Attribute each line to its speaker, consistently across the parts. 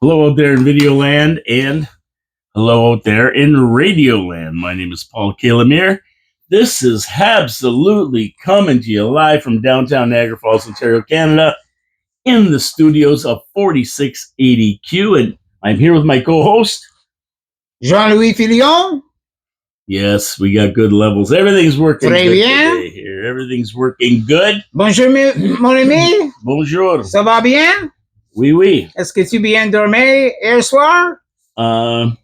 Speaker 1: Hello out there in video land and hello out there in radio land. My name is Paul Calamere. This is HABSOLUTELY coming to you live from downtown Niagara Falls, Ontario, Canada, in the studios of 4680Q. And I'm here with my co-host,
Speaker 2: Jean-Louis Filion.
Speaker 1: Yes, we got good levels. Everything's working
Speaker 2: Très
Speaker 1: good
Speaker 2: bien.
Speaker 1: today here. Everything's working good.
Speaker 2: Bonjour, mon ami.
Speaker 1: Bonjour.
Speaker 2: Ça va bien?
Speaker 1: Oui, oui.
Speaker 2: Est-ce que tu bien dormi hier soir?
Speaker 1: Un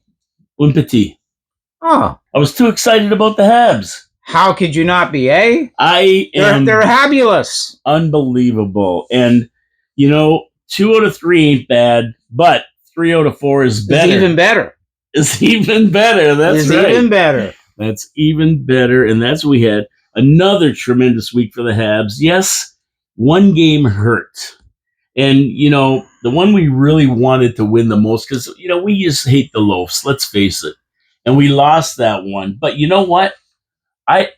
Speaker 1: petit.
Speaker 2: Oh,
Speaker 1: I was too excited about the Habs.
Speaker 2: how could you not be, eh?
Speaker 1: They're
Speaker 2: They're fabulous.
Speaker 1: Unbelievable. And, 2 out of 3 ain't bad, but 3 out of 4 is better.
Speaker 2: It's even better.
Speaker 1: It's even better. That's right.
Speaker 2: Even better.
Speaker 1: That's even better. And that's we had another tremendous week for the Habs. Yes, one game hurt. And, the one we really wanted to win the most, because, we just hate the Loafs, let's face it. And we lost that one. But you know what? I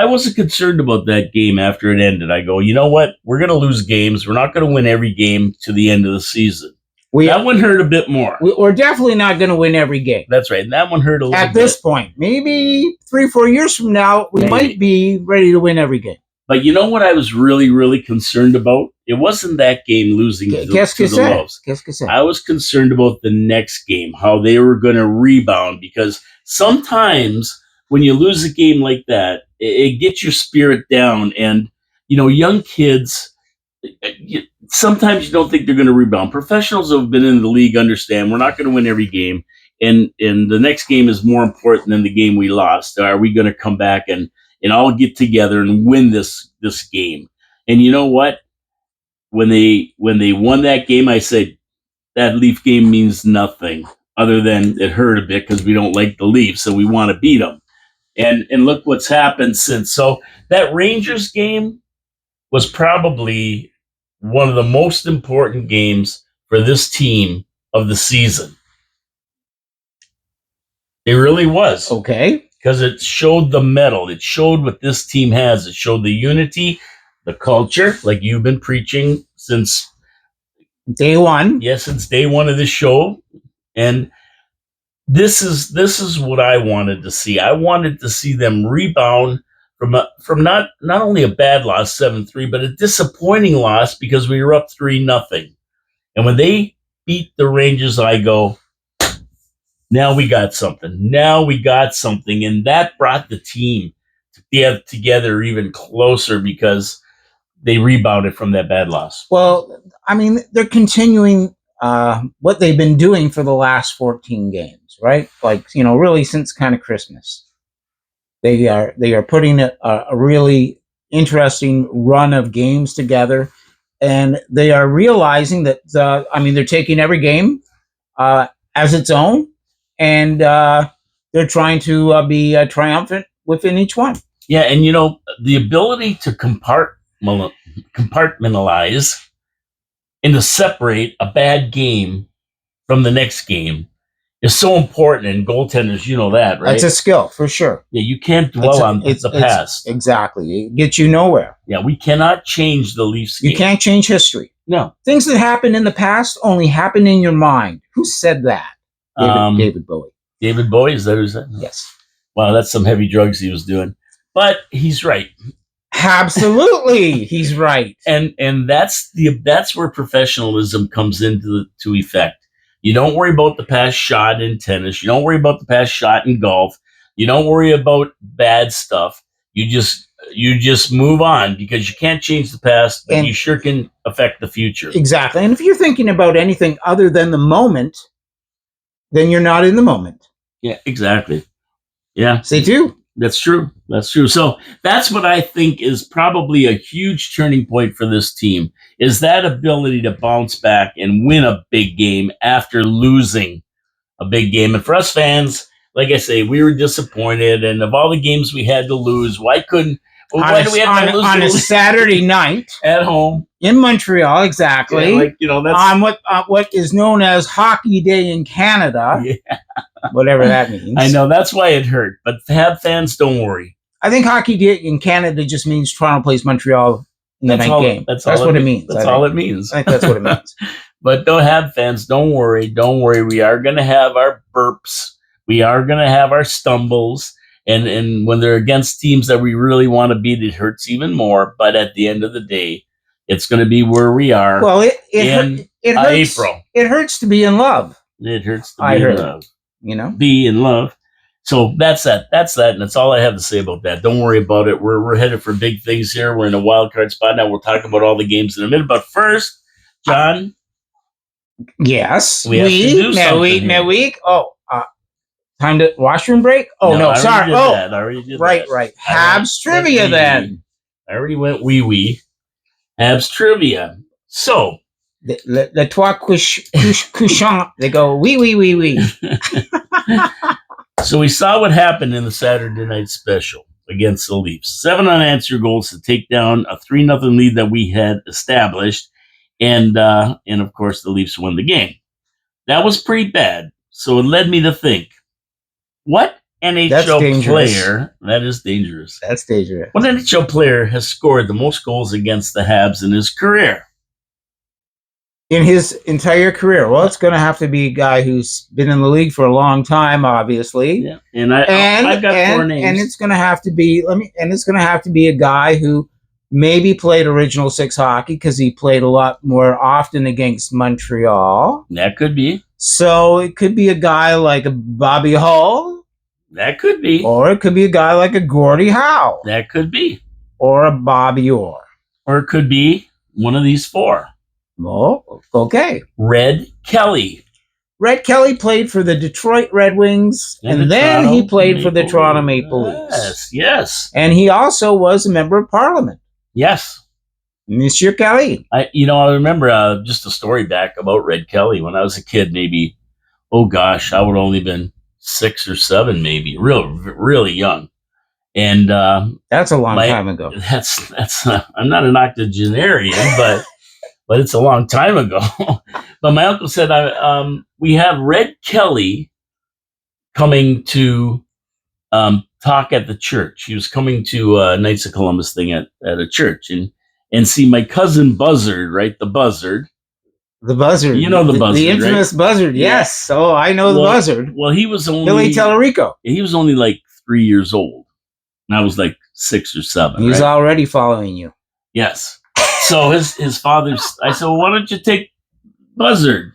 Speaker 1: wasn't concerned about that game after it ended. I go, you know what? We're going to lose games. We're not going to win every game to the end of the season. That one hurt a bit more.
Speaker 2: We're definitely not going to win every game.
Speaker 1: That's right. And that one hurt a little bit.
Speaker 2: At this point, maybe 3-4 years from now, we might be ready to win every game.
Speaker 1: But you know what I was really, really concerned about? It wasn't that game losing to the Loafs. I was concerned about the next game, how they were going to rebound, because sometimes when you lose a game like that, it gets your spirit down. And, young kids, sometimes you don't think they're going to rebound. Professionals who have been in the league understand we're not going to win every game. And the next game is more important than the game we lost. Are we going to come back and all get together and win this game? And you know what? When they won that game, I said, that Leaf game means nothing other than it hurt a bit because we don't like the Leafs and we want to beat them. And look what's happened since. So that Rangers game was probably one of the most important games for this team of the season. It really was.
Speaker 2: Okay.
Speaker 1: Because it showed the mettle. It showed what this team has. It showed the unity, the culture, like you've been preaching since
Speaker 2: day one.
Speaker 1: Yes, since day one of this show. And this is what I wanted to see. I wanted to see them rebound from not only a bad loss, 7-3, but a disappointing loss because we were up 3-0. And when they beat the Rangers, I go, now we got something. And that brought the team together even closer because they rebounded from that bad loss.
Speaker 2: Well, I mean, they're continuing what they've been doing for the last 14 games, right? Like, really since kind of Christmas. They are putting a really interesting run of games together, and they are realizing that, they're taking every game as its own, and they're trying to be triumphant within each one.
Speaker 1: Yeah, and the ability to compartmentalize and to separate a bad game from the next game is so important. And goaltenders, that, right?
Speaker 2: That's a skill for sure.
Speaker 1: Yeah, you can't dwell on the past.
Speaker 2: Exactly, it gets you nowhere.
Speaker 1: Yeah, we cannot change the Leafs game.
Speaker 2: You can't change history.
Speaker 1: No,
Speaker 2: things that happened in the past only happen in your mind. Who said that? David Bowie.
Speaker 1: David Bowie, is that who said?
Speaker 2: Yes.
Speaker 1: Wow, that's some heavy drugs he was doing. But he's right.
Speaker 2: Absolutely, he's right.
Speaker 1: And that's where professionalism comes into effect. You don't worry about the past shot in tennis. You don't worry about the past shot in golf. You don't worry about bad stuff. You just move on because you can't change the past, but you sure can affect the future.
Speaker 2: Exactly. And if you're thinking about anything other than the moment, then you're not in the moment.
Speaker 1: Yeah, exactly. Yeah.
Speaker 2: Say too.
Speaker 1: That's true. So that's what I think is probably a huge turning point for this team, is that ability to bounce back and win a big game after losing a big game. And for us fans, like I say, we were disappointed. And of all the games we had to lose, why do we have to lose
Speaker 2: on a Saturday night
Speaker 1: at home
Speaker 2: in Montreal? Exactly.
Speaker 1: Yeah, that's
Speaker 2: on what is known as Hockey Day in Canada.
Speaker 1: Yeah.
Speaker 2: Whatever that means.
Speaker 1: I know, that's why it hurt. But Hab fans, don't worry.
Speaker 2: I think Hockey Day in Canada just means Toronto plays Montreal in the night game. That's what it means.
Speaker 1: That's all it means.
Speaker 2: I think that's what it means.
Speaker 1: But don't have fans. Don't worry. Don't worry. We are going to have our burps. We are going to have our stumbles. And when they're against teams that we really want to beat, it hurts even more. But at the end of the day, it's going to be where we are.
Speaker 2: Well, it hurts.
Speaker 1: April.
Speaker 2: It hurts to be in love.
Speaker 1: It hurts to be in love.
Speaker 2: You know?
Speaker 1: Be in love. So that's that. That's that. And that's all I have to say about that. Don't worry about it. We're headed for big things here. We're in a wild card spot now. We'll talk about all the games in a minute. But first, John.
Speaker 2: Yes.
Speaker 1: We have to do something
Speaker 2: midweek. Oh, time to washroom break? Oh, no, sorry.
Speaker 1: I already did that.
Speaker 2: Right. Habs trivia then.
Speaker 1: I already went wee. Habs trivia. So.
Speaker 2: Le trois couchants, they go wee.
Speaker 1: So we saw what happened in the Saturday night special against the Leafs. 7 unanswered goals to take down a 3-0 lead that we had established. And of course, the Leafs won the game. That was pretty bad. So it led me to think, what NHL player, that is dangerous.
Speaker 2: That's dangerous.
Speaker 1: What NHL player has scored the most goals against the Habs in his career?
Speaker 2: In his entire career? Well, it's going to have to be a guy who's been in the league for a long time, obviously.
Speaker 1: Yeah. And I've got 4 names.
Speaker 2: And it's going to have to be a guy who maybe played Original Six hockey because he played a lot more often against Montreal.
Speaker 1: That could be.
Speaker 2: So it could be a guy like a Bobby Hull.
Speaker 1: That could be.
Speaker 2: Or it could be a guy like a Gordie Howe.
Speaker 1: That could be.
Speaker 2: Or a Bobby Orr.
Speaker 1: Or it could be one of these 4.
Speaker 2: Oh, okay.
Speaker 1: Red Kelly.
Speaker 2: Red Kelly played for the Detroit Red Wings, and then he played for the Toronto Maple Leafs.
Speaker 1: Yes.
Speaker 2: And he also was a member of Parliament.
Speaker 1: Yes.
Speaker 2: Monsieur Kelly.
Speaker 1: I remember just a story back about Red Kelly when I was a kid, maybe, I would have only been 6 or 7, maybe, really young. And
Speaker 2: that's a long time ago.
Speaker 1: That's I'm not an octogenarian, but it's a long time ago. But my uncle said, we have Red Kelly coming to talk at the church. He was coming to Knights of Columbus thing at a church and see my cousin Buzzard, right? The Buzzard.
Speaker 2: The Buzzard.
Speaker 1: You know the Buzzard,
Speaker 2: the infamous
Speaker 1: right?
Speaker 2: Buzzard, yes. Yeah. Oh, I know the Buzzard.
Speaker 1: Well, he was only...
Speaker 2: Billy Tellerico.
Speaker 1: He was only like 3 years old. And I was like 6 or 7.
Speaker 2: He was already following you.
Speaker 1: Yes. So his father... I said, well, why don't you take Buzzard?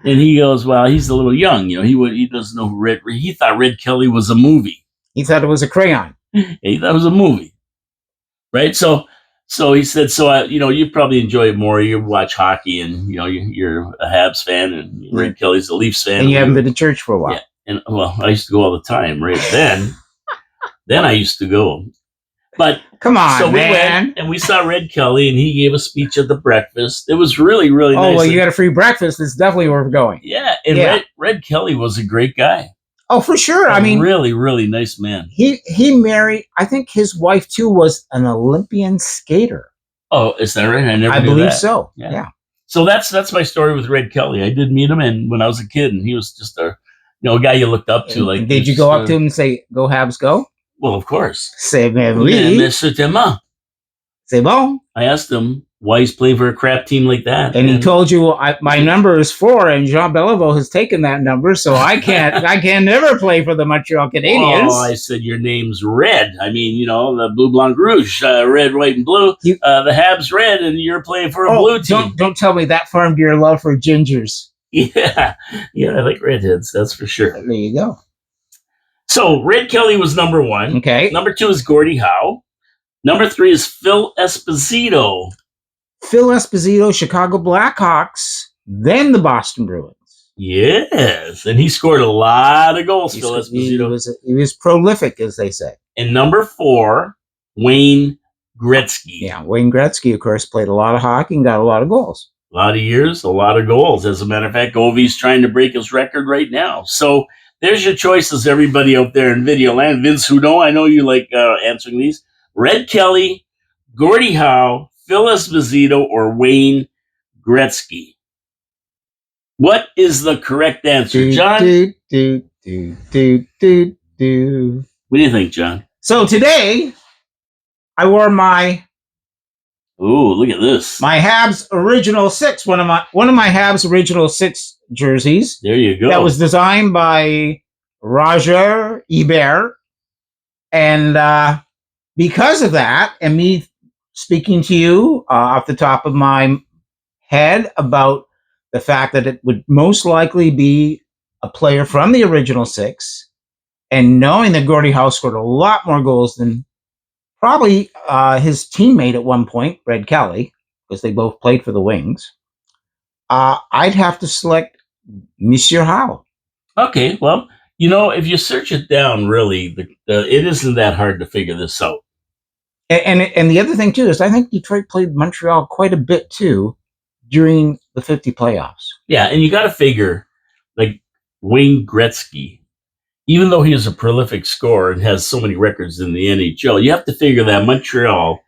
Speaker 1: And he goes, well, he's a little young. He doesn't know who he thought Red Kelly was a movie.
Speaker 2: He thought it was a crayon.
Speaker 1: He thought it was a movie. Right? So he said, you probably enjoy it more. You watch hockey and, you're a Habs fan and Red Kelly's a Leafs fan.
Speaker 2: And you haven't been to church for a while.
Speaker 1: Yeah. And, well, I used to go all the time, right? Then I used to go. But
Speaker 2: come on,
Speaker 1: so we went and we saw Red Kelly and he gave a speech at the breakfast. It was really, really nice.
Speaker 2: Oh, well, you got a free breakfast. It's definitely worth going.
Speaker 1: Yeah. And Red Kelly was a great guy.
Speaker 2: Oh, for sure.
Speaker 1: Really, really nice man.
Speaker 2: He married, I think his wife too was an Olympian skater.
Speaker 1: Oh, is that right?
Speaker 2: I believe so. Yeah.
Speaker 1: So that's my story with Red Kelly. I did meet him when I was a kid, and he was just a guy you looked up to. Like,
Speaker 2: did you go up to him and say, "Go Habs, go"?
Speaker 1: Well, of course.
Speaker 2: C'est bien, oui. C'est bon.
Speaker 1: I asked him why he's playing for a crap team like that,
Speaker 2: and he told you, my number is 4, and Jean Beliveau has taken that number, so I can never play for the Montreal Canadiens.
Speaker 1: Oh, I said your name's Red. I mean, the Bleu Blanc Rouge, red, white, and blue. The Habs red, and you're playing for a blue team.
Speaker 2: Don't tell me that farmed your love for gingers.
Speaker 1: Yeah, I like redheads. That's for sure.
Speaker 2: There you go.
Speaker 1: So Red Kelly was number 1.
Speaker 2: Okay.
Speaker 1: Number 2 is Gordie Howe. Number 3 is Phil Esposito.
Speaker 2: Phil Esposito, Chicago Blackhawks, then the Boston Bruins.
Speaker 1: Yes, and he scored a lot of goals, Phil Esposito.
Speaker 2: He was prolific, as they say.
Speaker 1: And number 4, Wayne Gretzky.
Speaker 2: Yeah, Wayne Gretzky, of course, played a lot of hockey and got a lot of goals.
Speaker 1: A lot of years, a lot of goals. As a matter of fact, Ovi's trying to break his record right now. So there's your choices, everybody out there in video land. Vince Hudon, I know you like answering these. Red Kelly, Gordie Howe, Phil Esposito, or Wayne Gretzky. What is the correct answer, John? What do you think, John?
Speaker 2: So today, I wore my
Speaker 1: Ooh, look at this.
Speaker 2: My Habs Original 6, one of my Habs Original 6 jerseys.
Speaker 1: There you go.
Speaker 2: That was designed by Roger Ebert. And because of that, and me speaking to you off the top of my head about the fact that it would most likely be a player from the Original 6, and knowing that Gordie Howe scored a lot more goals than probably his teammate at one point, Red Kelly, because they both played for the Wings, I'd have to select Monsieur Howe.
Speaker 1: Okay, well, if you search it down, really, it isn't that hard to figure this out.
Speaker 2: And the other thing, too, is I think Detroit played Montreal quite a bit, too, during the 50 playoffs.
Speaker 1: Yeah, and you got to figure, like Wayne Gretzky, even though he is a prolific scorer and has so many records in the NHL, you have to figure that Montreal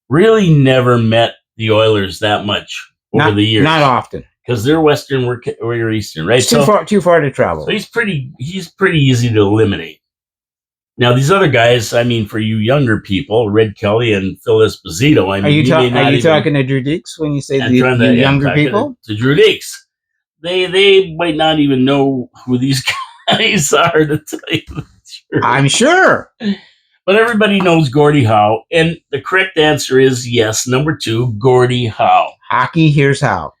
Speaker 1: really never met the Oilers that much over the years.
Speaker 2: Not often.
Speaker 1: Because they're Western, we're Eastern, right?
Speaker 2: It's too far to travel.
Speaker 1: So he's pretty easy to eliminate. Now, these other guys, I mean, for you younger people, Red Kelly and Phil Esposito, I mean,
Speaker 2: are you talking to Drew Deeks when you say the younger people?
Speaker 1: To Drew Deeks. They might not even know who these guys are, to tell you the truth.
Speaker 2: I'm sure.
Speaker 1: But everybody knows Gordie Howe, and the correct answer is yes, number 2, Gordie Howe.
Speaker 2: Hockey, Here's How.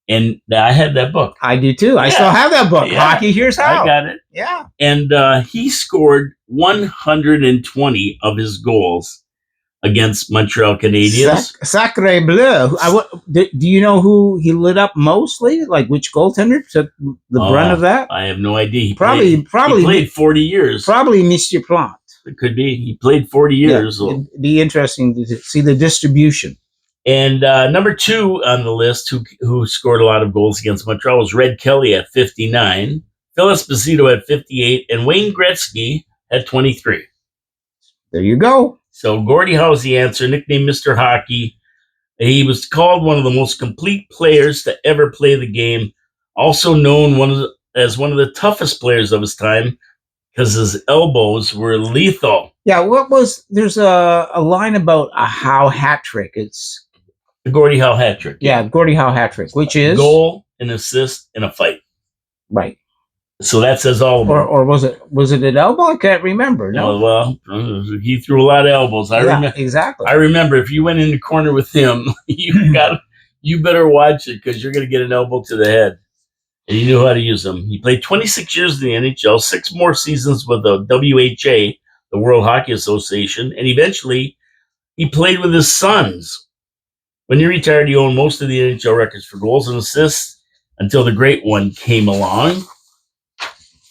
Speaker 1: And I had that book.
Speaker 2: I do too. Yeah. I still have that book. Yeah. Hockey, Here's How.
Speaker 1: I got it.
Speaker 2: Yeah.
Speaker 1: And he scored 120 of his goals against Montreal Canadiens.
Speaker 2: Sacre bleu. Do you know who he lit up mostly? Like which goaltender took the brunt of that?
Speaker 1: I have no idea. He
Speaker 2: probably
Speaker 1: played 40 years.
Speaker 2: Probably Monsieur Plante.
Speaker 1: It could be. He played 40 years.
Speaker 2: Yeah, it'd be interesting to see the distribution.
Speaker 1: And number 2 on the list, who scored a lot of goals against Montreal, was Red Kelly at 59, Phil Esposito at 58, and Wayne Gretzky at 23.
Speaker 2: There you go.
Speaker 1: So Gordie Howe's the answer, nicknamed Mr. Hockey. He was called one of the most complete players to ever play the game, also known as one of the toughest players of his time because his elbows were lethal.
Speaker 2: Yeah, there's a line about a Howe hat trick. It's
Speaker 1: the Gordie Howe hat trick.
Speaker 2: Yeah, Gordie Howe hat trick, which is
Speaker 1: goal, an assist, and a fight.
Speaker 2: Right.
Speaker 1: So that says all of it.
Speaker 2: Or was it an elbow? I can't remember. No.
Speaker 1: Well, he threw a lot of elbows.
Speaker 2: Exactly.
Speaker 1: I remember if you went in the corner with him, you better watch it because you're going to get an elbow to the head. And he knew how to use them. He played 26 years in the NHL, 6 more seasons with the WHA, the World Hockey Association, and eventually he played with his sons. When he retired, he owned most of the NHL records for goals and assists until the great one came along.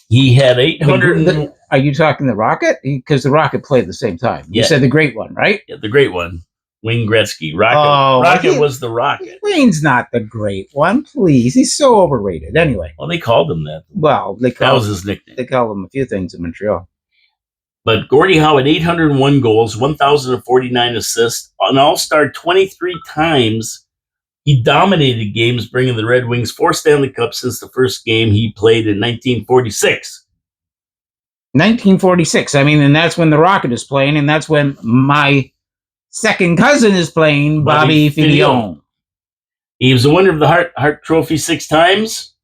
Speaker 1: He had 800.
Speaker 2: Are you talking the Rocket? Because the Rocket played at the same time. You said the great one, right?
Speaker 1: Yeah, the great one. Wayne Gretzky. Rocket was the Rocket.
Speaker 2: Wayne's not the great one, please. He's so overrated. Anyway.
Speaker 1: Well, they called him that.
Speaker 2: Well, that
Speaker 1: was his nickname.
Speaker 2: They called him a few things in Montreal.
Speaker 1: But Gordie Howe had 801 goals, 1,049 assists, an all-star 23 times. He dominated games, bringing the Red Wings 4 Stanley Cups since the first game he played in 1946.
Speaker 2: 1946. I mean, and that's when the Rocket is playing, and that's when my second cousin is playing, Bobby Filion.
Speaker 1: He was a winner of the Hart Trophy 6 times.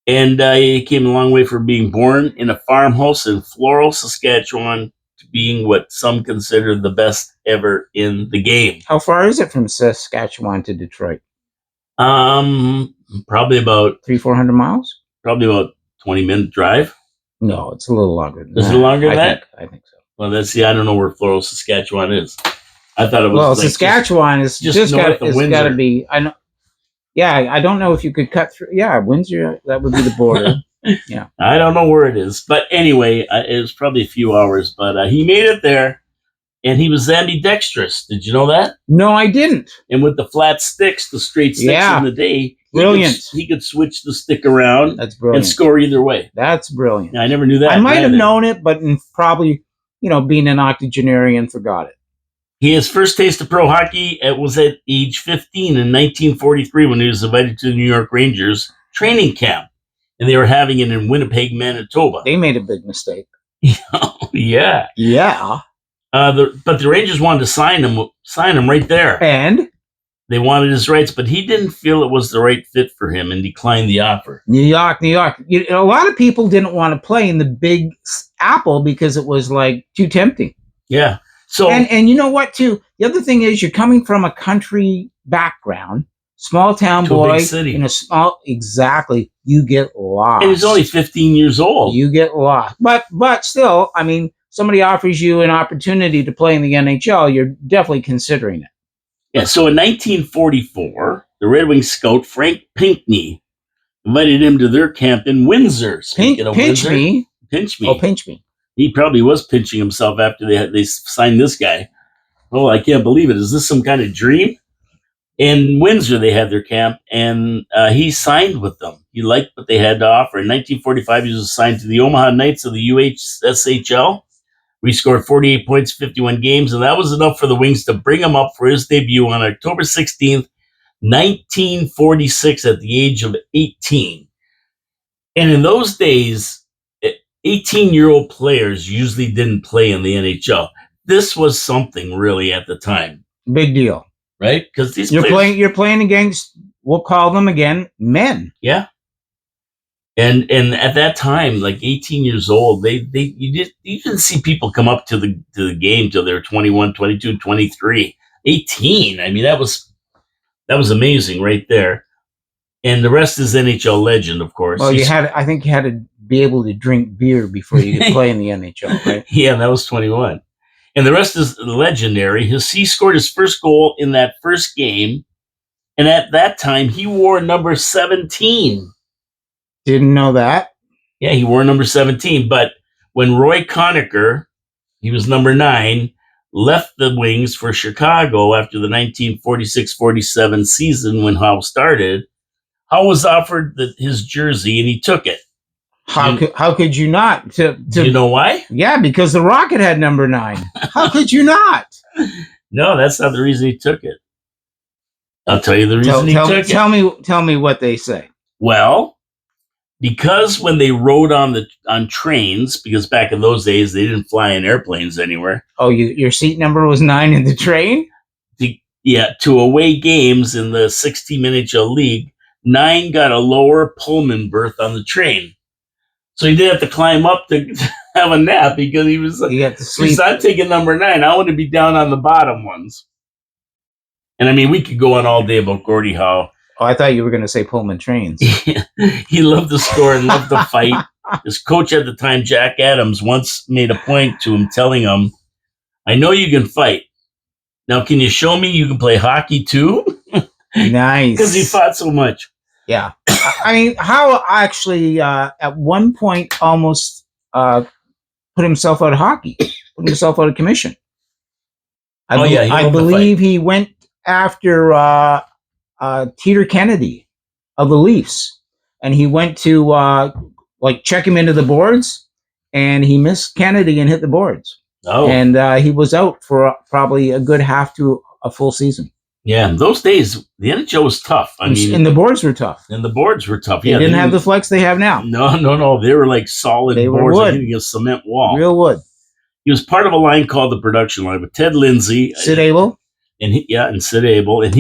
Speaker 1: And he came a long way from being born in a farmhouse in Floral, Saskatchewan, to being what some consider the best ever in the game.
Speaker 2: How far is it from Saskatchewan to Detroit?
Speaker 1: Probably about
Speaker 2: 300-400 miles.
Speaker 1: Probably about 20-minute drive.
Speaker 2: No, it's a little longer than that.
Speaker 1: Is it longer than that?
Speaker 2: I think so.
Speaker 1: Well, I don't know where Floral, Saskatchewan is. I thought it was.
Speaker 2: Well, Saskatchewan is just got to be. I know. Yeah, I don't know if you could cut through. Yeah, Windsor, that would be the border. Yeah.
Speaker 1: I don't know where it is. But anyway, it was probably a few hours. But he made it there, and he was ambidextrous. Did you know that?
Speaker 2: No, I didn't.
Speaker 1: And with the flat sticks, the straight sticks in the day, he could switch the stick around.
Speaker 2: That's brilliant.
Speaker 1: And score either way.
Speaker 2: That's brilliant.
Speaker 1: I never knew that.
Speaker 2: I might have known it, but probably, being an octogenarian, forgot it.
Speaker 1: His first taste of pro hockey was at age 15 in 1943 when he was invited to the New York Rangers training camp. And they were having it in Winnipeg, Manitoba.
Speaker 2: They made a big mistake.
Speaker 1: Yeah.
Speaker 2: Yeah.
Speaker 1: But the Rangers wanted to sign him right there.
Speaker 2: And
Speaker 1: they wanted his rights, but he didn't feel it was the right fit for him and declined the offer.
Speaker 2: New York. A lot of people didn't want to play in the Big Apple because it was like too tempting.
Speaker 1: Yeah. So
Speaker 2: and you know what too? The other thing is you're coming from a country background, small town boy
Speaker 1: a big city.
Speaker 2: In a small you get lost.
Speaker 1: And he's only 15 years old.
Speaker 2: You get lost. But still, I mean, somebody offers you an opportunity to play in the NHL, you're definitely considering it.
Speaker 1: Yeah, so in 1944, the Red Wings scout Frank Pinckney invited him to their camp in Windsor.
Speaker 2: Pinch me.
Speaker 1: Oh,
Speaker 2: pinch me.
Speaker 1: He probably was pinching himself after they signed this guy. Oh, I can't believe it. Is this some kind of dream? In Windsor, they had their camp, and he signed with them. He liked what they had to offer. In 1945, he was assigned to the Omaha Knights of the USHL. We scored 48 points, 51 games, and that was enough for the Wings to bring him up for his debut on October 16th, 1946, at the age of 18. And in those days, 18-year-old players usually didn't play in the NHL. This was something really at the time.
Speaker 2: Big deal.
Speaker 1: Right? Because these
Speaker 2: you're playing against, we'll call them again, men.
Speaker 1: Yeah. And at that time, like 18 years old, you didn't see people come up to the game till they were 21, 22, 23. 18. I mean, that was amazing right there. And the rest is NHL legend, of course.
Speaker 2: Well, I think you had to be able to drink beer before you could play in the NHL, right?
Speaker 1: Yeah, that was 21. And the rest is legendary. He scored his first goal in that first game. And at that time, he wore number 17.
Speaker 2: Didn't know that.
Speaker 1: Yeah, he wore number 17. But when Roy Conacher, he was number 9, left the Wings for Chicago after the 1946-47 season when Howe started, Howe was offered his jersey, and he took it.
Speaker 2: How could you not?
Speaker 1: Do you know why?
Speaker 2: Yeah, because the Rocket had number 9. How could you not?
Speaker 1: No, that's not the reason he took it. I'll tell you the reason he took it.
Speaker 2: Tell me what they say.
Speaker 1: Well, because when they rode on trains, because back in those days they didn't fly in airplanes anywhere.
Speaker 2: Oh, your seat number was 9 in the train?
Speaker 1: To away games in the 16 NHL league, 9 got a lower Pullman berth on the train. So he did have to climb up to have a nap because he was like,
Speaker 2: you have to sleep.
Speaker 1: I'm taking number 9. I want to be down on the bottom ones. And I mean, we could go on all day about Gordie Howe.
Speaker 2: Oh, I thought you were going to say Pullman trains.
Speaker 1: He loved to score and loved to fight. His coach at the time, Jack Adams, once made a point to him, telling him, I know you can fight. Now, can you show me you can play hockey too?
Speaker 2: Nice.
Speaker 1: Because he fought so much.
Speaker 2: Yeah. I mean, Howe actually, at one point, almost put himself out of hockey, put himself out of commission. I believe he went after Teeter Kennedy of the Leafs, and he went to check him into the boards, and he missed Kennedy and hit the boards.
Speaker 1: Oh.
Speaker 2: And he was out for probably a good half to a full season.
Speaker 1: Yeah, those days, the NHL was tough.
Speaker 2: And the boards were tough.
Speaker 1: And the boards were tough.
Speaker 2: They didn't have the flex they have now.
Speaker 1: No. They were like solid boards.
Speaker 2: Were wood.
Speaker 1: Hitting a cement wall.
Speaker 2: Real wood.
Speaker 1: He was part of a line called the production line with Ted Lindsay.
Speaker 2: Sid Abel.
Speaker 1: And Sid Abel. And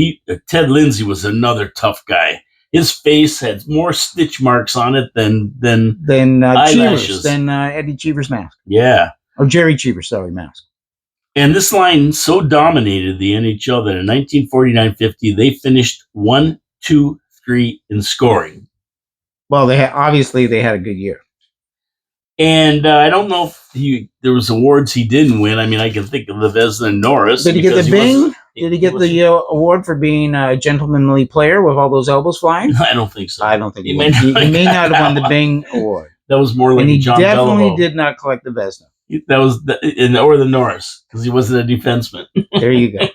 Speaker 1: Ted Lindsay was another tough guy. His face had more stitch marks on it than eyelashes.
Speaker 2: Than Eddie Cheever's mask.
Speaker 1: Yeah.
Speaker 2: Or Jerry Cheever's, mask.
Speaker 1: And this line so dominated the NHL that in 1949-50, they finished 1, 2, 3 in scoring.
Speaker 2: Well, they had a good year.
Speaker 1: And I don't know if there was awards he didn't win. I mean, I can think of the Vezina and Norris.
Speaker 2: Did he get the Bing? Did he get the award for being a gentlemanly player with all those elbows flying?
Speaker 1: I don't think so.
Speaker 2: I don't think he may not have won the Bing award.
Speaker 1: That was more like John Beliveau.
Speaker 2: And he definitely did not collect the Vezina.
Speaker 1: That was or the Norris, because he wasn't a defenseman.
Speaker 2: There you go.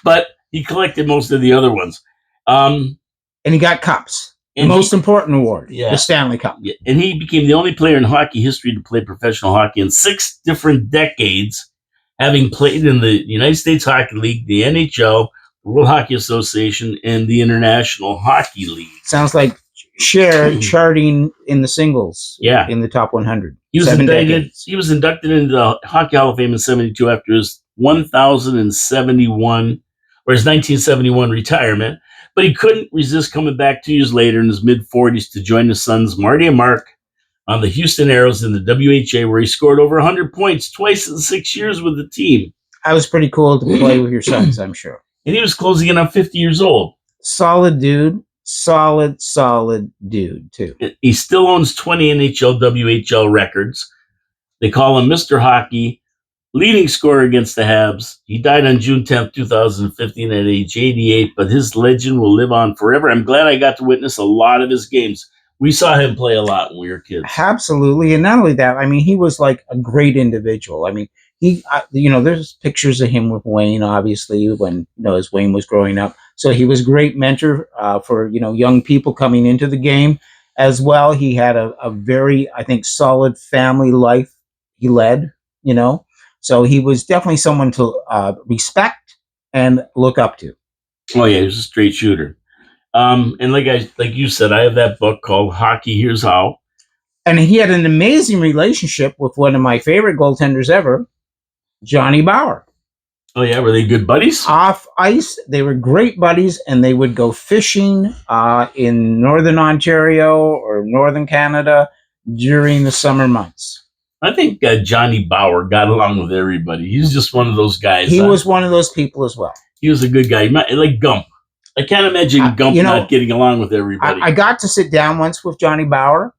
Speaker 1: But he collected most of the other ones.
Speaker 2: And he got cups. The most important award, the Stanley Cup.
Speaker 1: Yeah. And he became the only player in hockey history to play professional hockey in 6 different decades, having played in the United States Hockey League, the NHL, the World Hockey Association, and the International Hockey League.
Speaker 2: Sounds like charting in the singles.
Speaker 1: Yeah,
Speaker 2: in the top 100.
Speaker 1: He was inducted into the Hockey Hall of Fame in '72 after his 1,071 or his 1971 retirement. But he couldn't resist coming back 2 years later in his mid-40s to join his sons Marty and Mark on the Houston Aeros in the WHA, where he scored over 100 points twice in 6 years with the team.
Speaker 2: That was pretty cool to play with your sons, I'm sure.
Speaker 1: And he was closing in on 50 years old.
Speaker 2: Solid dude. Solid dude, too.
Speaker 1: He still owns 20 NHL WHL records. They call him Mr. Hockey, leading scorer against the Habs. He died on June 10th, 2015 at age 88, but his legend will live on forever. I'm glad I got to witness a lot of his games. We saw him play a lot when we were kids.
Speaker 2: Absolutely. And not only that, I mean, he was like a great individual. I mean, there's pictures of him with Wayne, obviously, when, as Wayne was growing up. So he was a great mentor for, young people coming into the game as well. He had a very, I think, solid family life he led, So he was definitely someone to respect and look up to.
Speaker 1: Oh, yeah, he was a straight shooter. And like you said, I have that book called Hockey Here's How.
Speaker 2: And he had an amazing relationship with one of my favorite goaltenders ever, Johnny Bower.
Speaker 1: Oh, yeah? Were they good buddies?
Speaker 2: Off ice, they were great buddies, and they would go fishing in northern Ontario or northern Canada during the summer months.
Speaker 1: I think Johnny Bower got along with everybody. He's just one of those guys.
Speaker 2: He was one of those people as well.
Speaker 1: He was a good guy. Like Gump. I can't imagine Gump not getting along with everybody.
Speaker 2: I got to sit down once with Johnny Bower,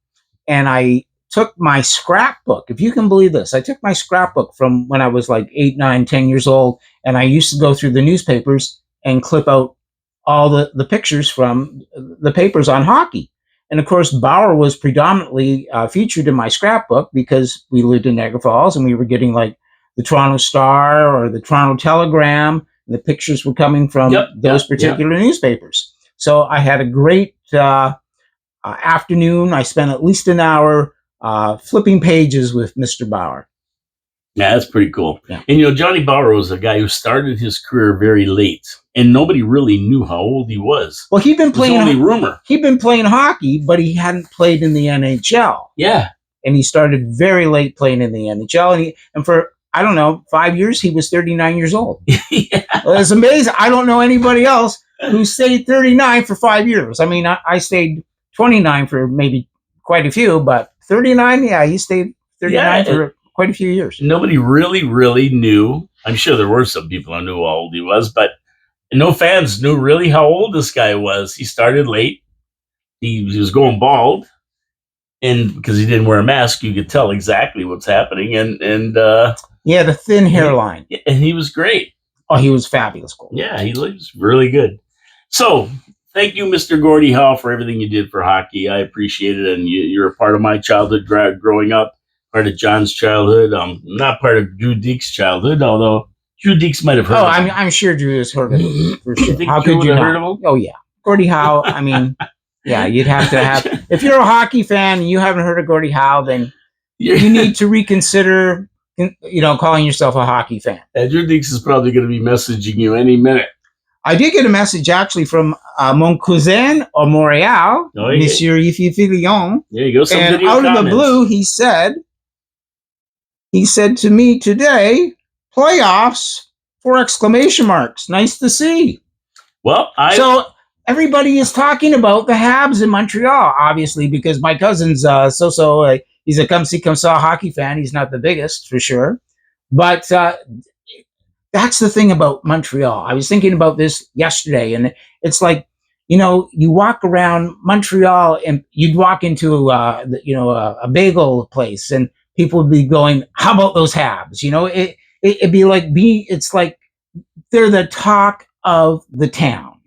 Speaker 2: and I took my scrapbook. If you can believe this, I took my scrapbook from when I was like 8, 9, 10 years old, and I used to go through the newspapers and clip out all the pictures from the papers on hockey. And of course, Bower was predominantly featured in my scrapbook because we lived in Niagara Falls, and we were getting like the Toronto Star or the Toronto Telegram. The pictures were coming from those particular newspapers. So I had a great afternoon. I spent at least an hour flipping pages with Mr. Bower.
Speaker 1: Yeah, that's pretty cool.
Speaker 2: Yeah.
Speaker 1: And, Johnny Bower was a guy who started his career very late, and nobody really knew how old he was.
Speaker 2: Well, he'd been playing
Speaker 1: only rumor.
Speaker 2: He'd been playing hockey, but he hadn't played in the NHL.
Speaker 1: Yeah.
Speaker 2: And he started very late playing in the NHL. And for, I don't know, 5 years, he was 39 years old.
Speaker 1: Yeah.
Speaker 2: Well, it's amazing. I don't know anybody else who stayed 39 for 5 years. I mean, I stayed 29 for maybe quite a few, but 39, he stayed 39 for quite a few years.
Speaker 1: Nobody really knew. I'm sure there were some people who knew how old he was, but no fans knew really how old this guy was. He started late. He was going bald. And because he didn't wear a mask, you could tell exactly what's happening. And
Speaker 2: the thin hairline.
Speaker 1: And he was great.
Speaker 2: Oh, he was fabulous. Cool.
Speaker 1: Yeah, he looks really good. So thank you, Mr. Gordie Howe, for everything you did for hockey. I appreciate it. And you're a part of my childhood growing up, part of John's childhood. Not part of Drew Deek's childhood, although Drew Deeks might have heard of him.
Speaker 2: I'm sure Drew has heard of him. For sure.
Speaker 1: You think Drew would have heard of him?
Speaker 2: Oh, yeah. Gordie Howe, I mean... Yeah, you'd have to have. If you're a hockey fan and you haven't heard of Gordie Howe, then you need to reconsider, calling yourself a hockey fan.
Speaker 1: Drew Deeks is probably going to be messaging you any minute.
Speaker 2: I did get a message actually from mon cousin au Montréal, Monsieur Yves Fillon.
Speaker 1: There you go.
Speaker 2: And out of the blue, he said to me today, playoffs for exclamation marks. Nice to see.
Speaker 1: Well,
Speaker 2: everybody is talking about the Habs in Montreal, obviously, because my cousin's he's a come-see-come-saw hockey fan. He's not the biggest, for sure. But that's the thing about Montreal. I was thinking about this yesterday, and it's like, you walk around Montreal, and you'd walk into, a bagel place, and people would be going, how about those Habs? It'd be like, it's like they're the talk of the town.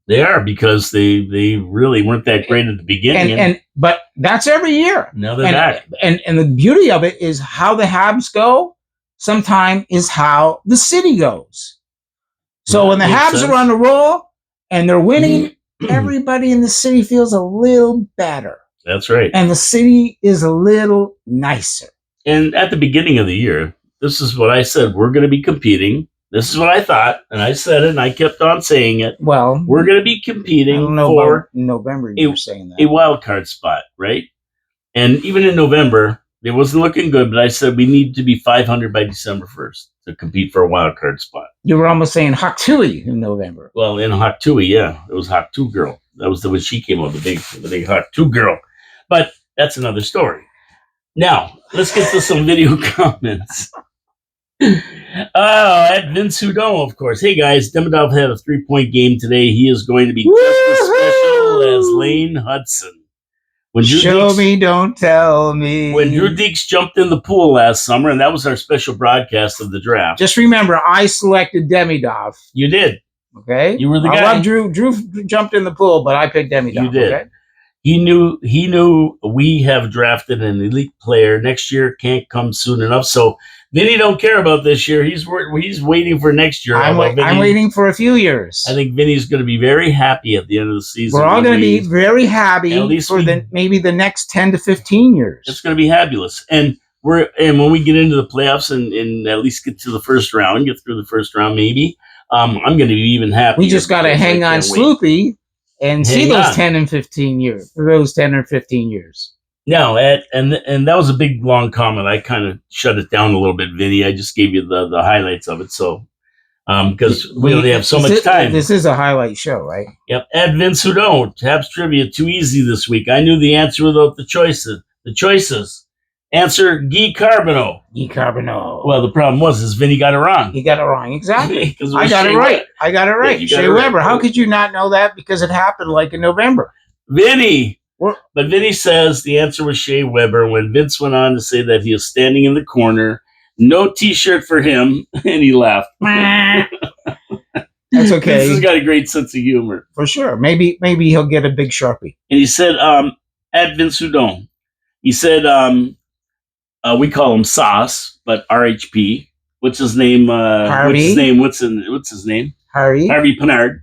Speaker 1: They are because they really weren't that great at the beginning.
Speaker 2: But that's every year.
Speaker 1: Now they're back.
Speaker 2: And the beauty of it is how the Habs go sometimes is how the city goes. So when the Habs are on the roll and they're winning, everybody in the city feels a little better.
Speaker 1: That's right.
Speaker 2: And the city is a little nicer.
Speaker 1: And at the beginning of the year, this is what I said. We're going to be competing. this is what I thought, and I said it, and I kept on saying it.
Speaker 2: Well,
Speaker 1: we're going to be competing for
Speaker 2: November. You were saying that
Speaker 1: a wild card spot, right? And even in November, it wasn't looking good, but I said we need to be 500 by December 1st to compete for a wild card spot.
Speaker 2: You were almost saying HABSOLUTELY in November.
Speaker 1: Well, in HABSOLUTELY, yeah, it was HABSOLUTELY girl. That was when she came out, the big HABSOLUTELY girl. But that's another story. Now let's get to some video comments. At Vince Houdon, of course. Hey guys, Demidov had a 3-point game today. He is going to be just as special as Lane Hudson. When
Speaker 2: Show me, don't tell me.
Speaker 1: When Drew Deeks jumped in the pool last summer, and that was our special broadcast of the draft.
Speaker 2: Just remember, I selected Demidov.
Speaker 1: You did.
Speaker 2: Okay.
Speaker 1: You were the guy.
Speaker 2: I love Drew. Drew jumped in the pool, but I picked Demidov.
Speaker 1: You did.
Speaker 2: Okay?
Speaker 1: He knew we have drafted an elite player. Next year can't come soon enough. So Vinny don't care about this year. He's waiting for next year.
Speaker 2: I'm waiting for a few years.
Speaker 1: I think Vinny's going to be very happy at the end of the season.
Speaker 2: We're all going to be very happy for maybe the next 10 to 15 years.
Speaker 1: It's going to be fabulous. And when we get into the playoffs and at least get to the first round, get through the first round maybe, I'm going to be even happier.
Speaker 2: We just got to hang on Sloopy and see those 10 and 15 years. For those 10 or 15 years.
Speaker 1: No, and that was a big, long comment. I kind of shut it down a little bit, Vinny. I just gave you the highlights of it. So, because we only have so much time.
Speaker 2: This is a highlight show, right?
Speaker 1: Yep. Ed Vince Houdon, Habs Trivia, too easy this week. I knew the answer without the choices. Answer, Guy Carbonneau.
Speaker 2: Guy Carbonneau.
Speaker 1: Well, the problem is Vinny got it wrong.
Speaker 2: He got it wrong, exactly. I got it right. I got it right.
Speaker 1: Yeah,
Speaker 2: Shea Weber. How could you not know that? Because it happened like in November.
Speaker 1: Vinny. But Vinny says the answer was Shea Weber when Vince went on to say that he is standing in the corner. No T-shirt for him, and he laughed.
Speaker 2: That's okay.
Speaker 1: Vince has got a great sense of humor.
Speaker 2: For sure. Maybe he'll get a big Sharpie.
Speaker 1: And he said, at Vince Houdon, he said, we call him Sauce, but RHP. What's his name?
Speaker 2: Harvey.
Speaker 1: What's his name?
Speaker 2: Harvey.
Speaker 1: Harvey Pinard.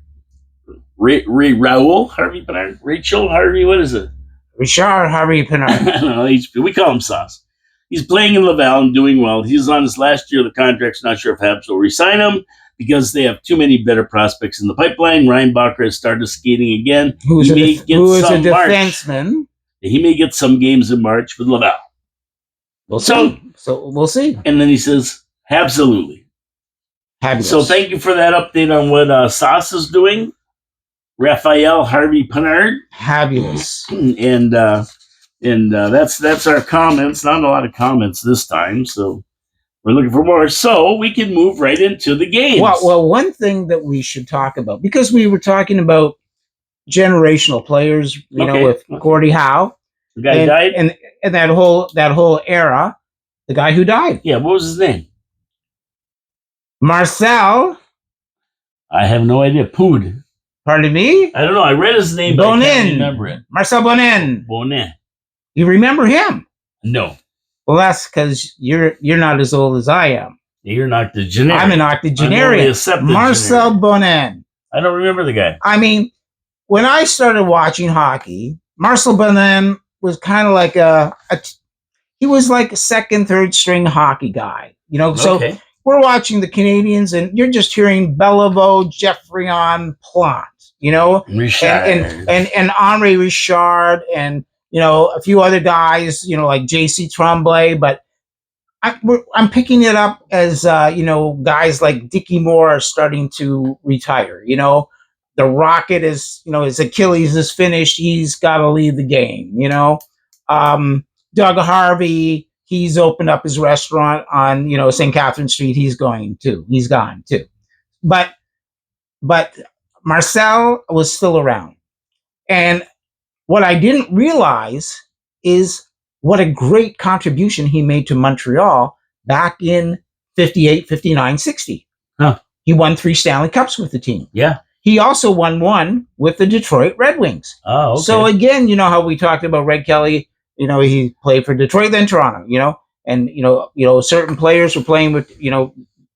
Speaker 1: Raul Harvey Pinard, Rachel Harvey, what is it?
Speaker 2: Richard Harvey Pinard.
Speaker 1: I don't know, HP. We call him Sauce. He's playing in Laval and doing well. He's on his last year of the contract. Not sure if Habs will re-sign him because they have too many better prospects in the pipeline. Ryan Bacher has started skating again.
Speaker 2: Who is a defenseman.
Speaker 1: He may get some games in March with Laval.
Speaker 2: So we'll see.
Speaker 1: And then he says, absolutely.
Speaker 2: Fabulous.
Speaker 1: So thank you for that update on what Sauce is doing. Raphael Harvey Pinard.
Speaker 2: Fabulous.
Speaker 1: And that's our comments. Not a lot of comments this time, so we're looking for more. So we can move right into the games.
Speaker 2: Well, one thing that we should talk about, because we were talking about generational players, with Gordie Howe.
Speaker 1: The guy died?
Speaker 2: And that whole era, the guy who died.
Speaker 1: Yeah, what was his name?
Speaker 2: Marcel.
Speaker 1: I have no idea. Poud.
Speaker 2: Pardon me?
Speaker 1: I don't know. I read his name, but I can't remember it.
Speaker 2: Marcel Bonin.
Speaker 1: Bonin.
Speaker 2: You remember him?
Speaker 1: No.
Speaker 2: Well, that's because you're not as old as I am.
Speaker 1: You're an octogenarian.
Speaker 2: I'm an octogenarian. Marcel Bonin.
Speaker 1: I don't remember the guy.
Speaker 2: I mean, when I started watching hockey, Marcel Bonin was kind of like he was like a second, third string hockey guy. So we're watching the Canadians, and you're just hearing Beliveau, Geoffrion, Plante,
Speaker 1: Richard.
Speaker 2: and Henri Richard, and a few other guys, like J.C. Tremblay. But I'm picking it up as guys like Dickie Moore are starting to retire. The Rocket is, his Achilles is finished. He's got to leave the game. Doug Harvey. He's opened up his restaurant on, St. Catherine Street. He's gone too. But Marcel was still around. And what I didn't realize is what a great contribution he made to Montreal back in 58, 59, 60.
Speaker 1: Huh.
Speaker 2: He won 3 Stanley Cups with the team.
Speaker 1: Yeah.
Speaker 2: He also won 1 with the Detroit Red Wings.
Speaker 1: Oh, okay.
Speaker 2: So again, how we talked about Red Kelly, he played for Detroit, then Toronto, and, certain players were playing with,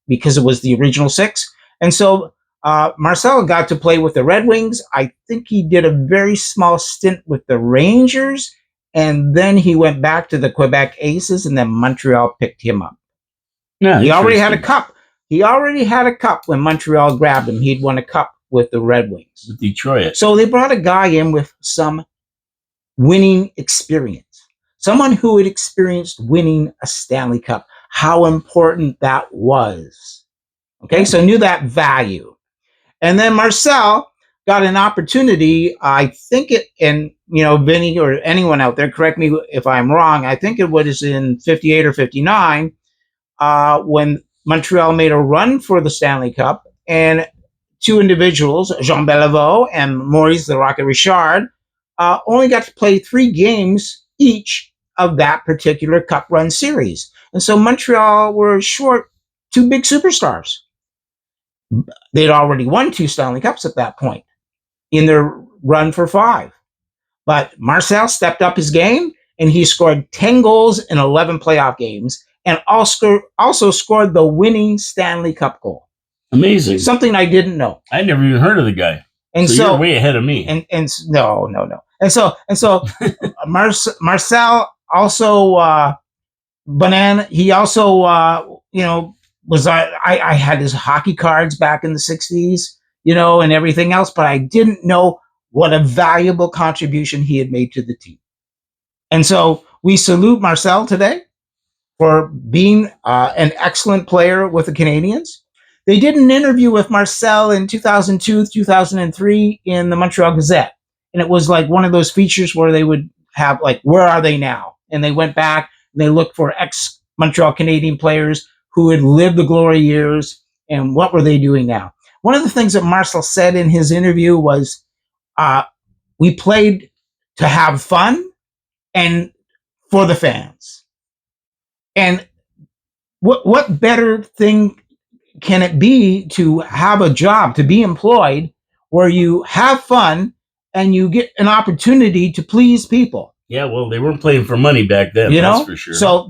Speaker 2: because it was the original 6. And so Marcel got to play with the Red Wings. I think he did a very small stint with the Rangers, and then he went back to the Quebec Aces, and then Montreal picked him up.
Speaker 1: Yeah,
Speaker 2: he already had a cup. he already had a cup when Montreal grabbed him. He'd won a cup with the Red Wings.
Speaker 1: With Detroit.
Speaker 2: So they brought a guy in with some winning experience. Someone who had experienced winning a Stanley Cup. How important that was. Okay, so knew that value. And then Marcel got an opportunity, I think it, and Vinny or anyone out there, correct me if I'm wrong, I think it was in 58 or 59, when Montreal made a run for the Stanley Cup, and two individuals, Jean Beliveau and Maurice the Rocket Richard, only got to play 3 games each of that particular Cup run series. And so Montreal were short 2 big superstars. They'd already won 2 Stanley Cups at that point in their run for 5. But Marcel stepped up his game, and he scored 10 goals in 11 playoff games, and also scored the winning Stanley Cup goal.
Speaker 1: Amazing.
Speaker 2: Something I didn't know.
Speaker 1: I never even heard of the guy.
Speaker 2: And
Speaker 1: so you're way ahead of me.
Speaker 2: And no. And so Marcel also Bonin, he also was I had his hockey cards back in the 60s, and everything else, but I didn't know what a valuable contribution he had made to the team. And so we salute Marcel today for being an excellent player with the Canadiens. They did an interview with Marcel in 2002, 2003 in the Montreal Gazette. And it was like one of those features where they would have like, where are they now? And they went back and they looked for ex-Montreal Canadian players who had lived the glory years and what were they doing now. One of the things that Marcel said in his interview was, we played to have fun and for the fans. And what better thing can it be to have a job, to be employed, where you have fun and you get an opportunity to please people?
Speaker 1: Yeah, well, they weren't playing for money back then, that's for sure.
Speaker 2: So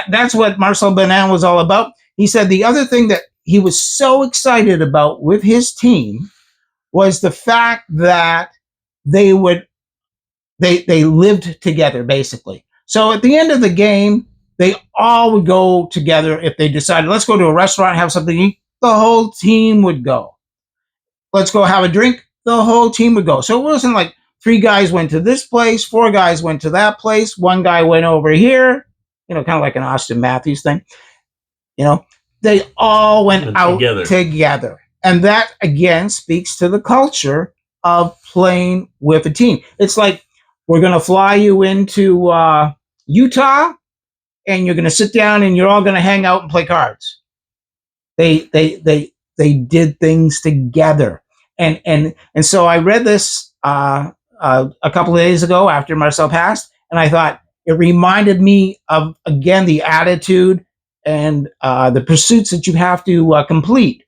Speaker 2: that's what Marcel Bonin was all about. He said the other thing that he was so excited about with his team was the fact that they lived together, basically. So at the end of the game, they all would go together. If they decided, let's go to a restaurant, have something to eat, the whole team would go. Let's go have a drink, the whole team would go. So it wasn't like 3 guys went to this place, 4 guys went to that place, 1 guy went over here, kind of like an Austin Matthews thing. They all went out together. And that, again, speaks to the culture of playing with a team. It's like, we're going to fly you into Utah, and you're going to sit down and you're all going to hang out and play cards. They did things together. And so I read this a couple of days ago after Marcel passed, and I thought it reminded me of, again, the attitude and the pursuits that you have to complete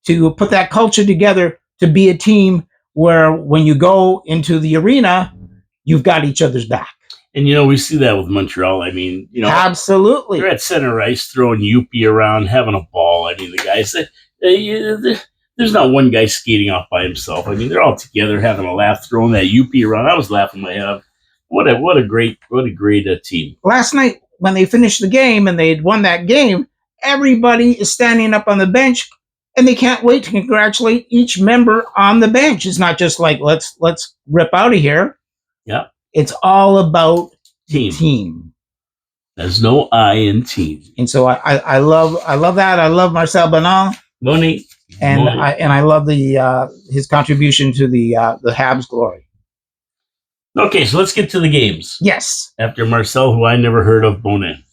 Speaker 2: to put that culture together to be a team where when you go into the arena, you've got each other's back.
Speaker 1: And, we see that with Montreal. I mean,
Speaker 2: absolutely.
Speaker 1: They're at center ice throwing Yuppie around, having a ball. I mean, the guys, there's not one guy skating off by himself. I mean, they're all together having a laugh, throwing that Yuppie around. I was laughing my head off. What a great team.
Speaker 2: Last night, when they finished the game and they'd won that game, everybody is standing up on the bench, and they can't wait to congratulate each member on the bench. It's not just like, let's rip out of here.
Speaker 1: Yeah.
Speaker 2: It's all about team.
Speaker 1: There's no I in team.
Speaker 2: And so I love that. I love Marcel Bonin. And I love his contribution to the Habs glory.
Speaker 1: Okay, so let's get to the games.
Speaker 2: Yes.
Speaker 1: After Marcel, who I never heard of, Bonin.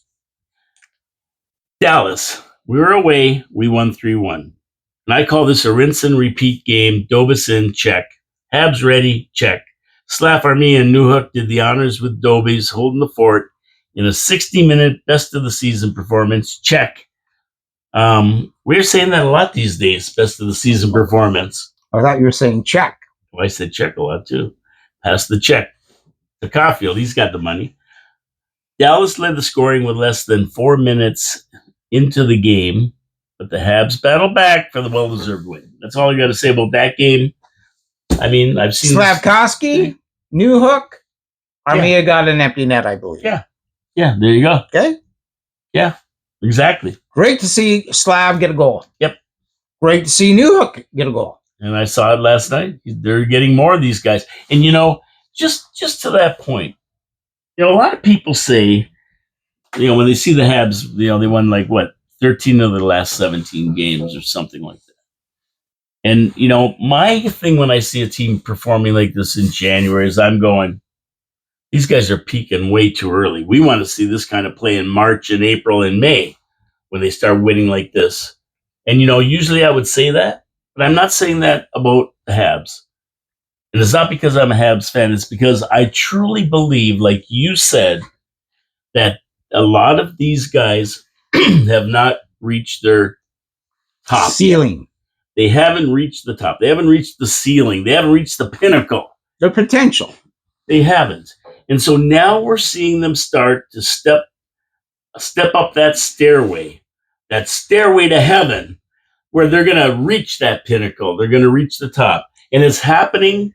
Speaker 1: Dallas. We were away. We won 3-1. And I call this a rinse and repeat game. Dobis in, check. Habs ready, check. Slav Armia and Newhook did the honors with Dobies, holding the fort in a 60-minute best of the season performance. Check. We're saying that a lot these days, best of the season performance.
Speaker 2: I thought you were saying check.
Speaker 1: Well, I said check a lot too. Pass the check to Caulfield. He's got the money. Dallas led the scoring with less than 4 minutes into the game, but the Habs battled back for the well-deserved win. That's all I got to say about that game. I mean, I've seen
Speaker 2: Slavkovsky, Newhook, Armia got an empty net, I believe.
Speaker 1: Yeah, there you go.
Speaker 2: Okay.
Speaker 1: Yeah. Exactly.
Speaker 2: Great to see Slav get a goal.
Speaker 1: Yep.
Speaker 2: Great to see Newhook get a goal.
Speaker 1: And I saw it last night. They're getting more of these guys. And, just to that point, a lot of people say, when they see the Habs, they won 13 of the last 17 games or something like that. And, my thing when I see a team performing like this in January is I'm going, these guys are peaking way too early. We want to see this kind of play in March and April and May when they start winning like this. And, usually I would say that, but I'm not saying that about the Habs. And it's not because I'm a Habs fan. It's because I truly believe, like you said, that a lot of these guys have not reached their top
Speaker 2: ceiling.
Speaker 1: Yet. They haven't reached the top. They haven't reached the ceiling. They haven't reached the pinnacle.
Speaker 2: Their potential.
Speaker 1: They haven't. And so now we're seeing them start to step up that stairway to heaven, where they're going to reach that pinnacle. They're going to reach the top. And it's happening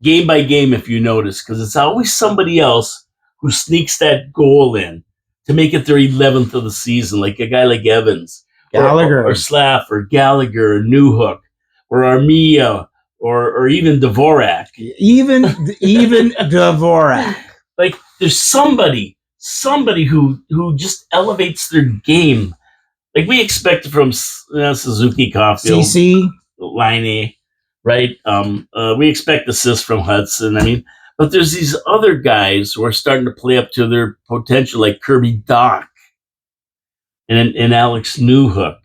Speaker 1: game by game, if you notice, because it's always somebody else who sneaks that goal in to make it their 11th of the season, like a guy like Evans,
Speaker 2: Gallagher,
Speaker 1: or Slav, or Gallagher, or Newhook, or Armia, or even Dvorak.
Speaker 2: Even Dvorak.
Speaker 1: Like there's somebody who just elevates their game. Like we expect from Suzuki, Caulfield,
Speaker 2: CC,
Speaker 1: Laine, right? We expect assists from Hudson. I mean, but there's these other guys who are starting to play up to their potential, like Kirby Doc and Alex Newhook.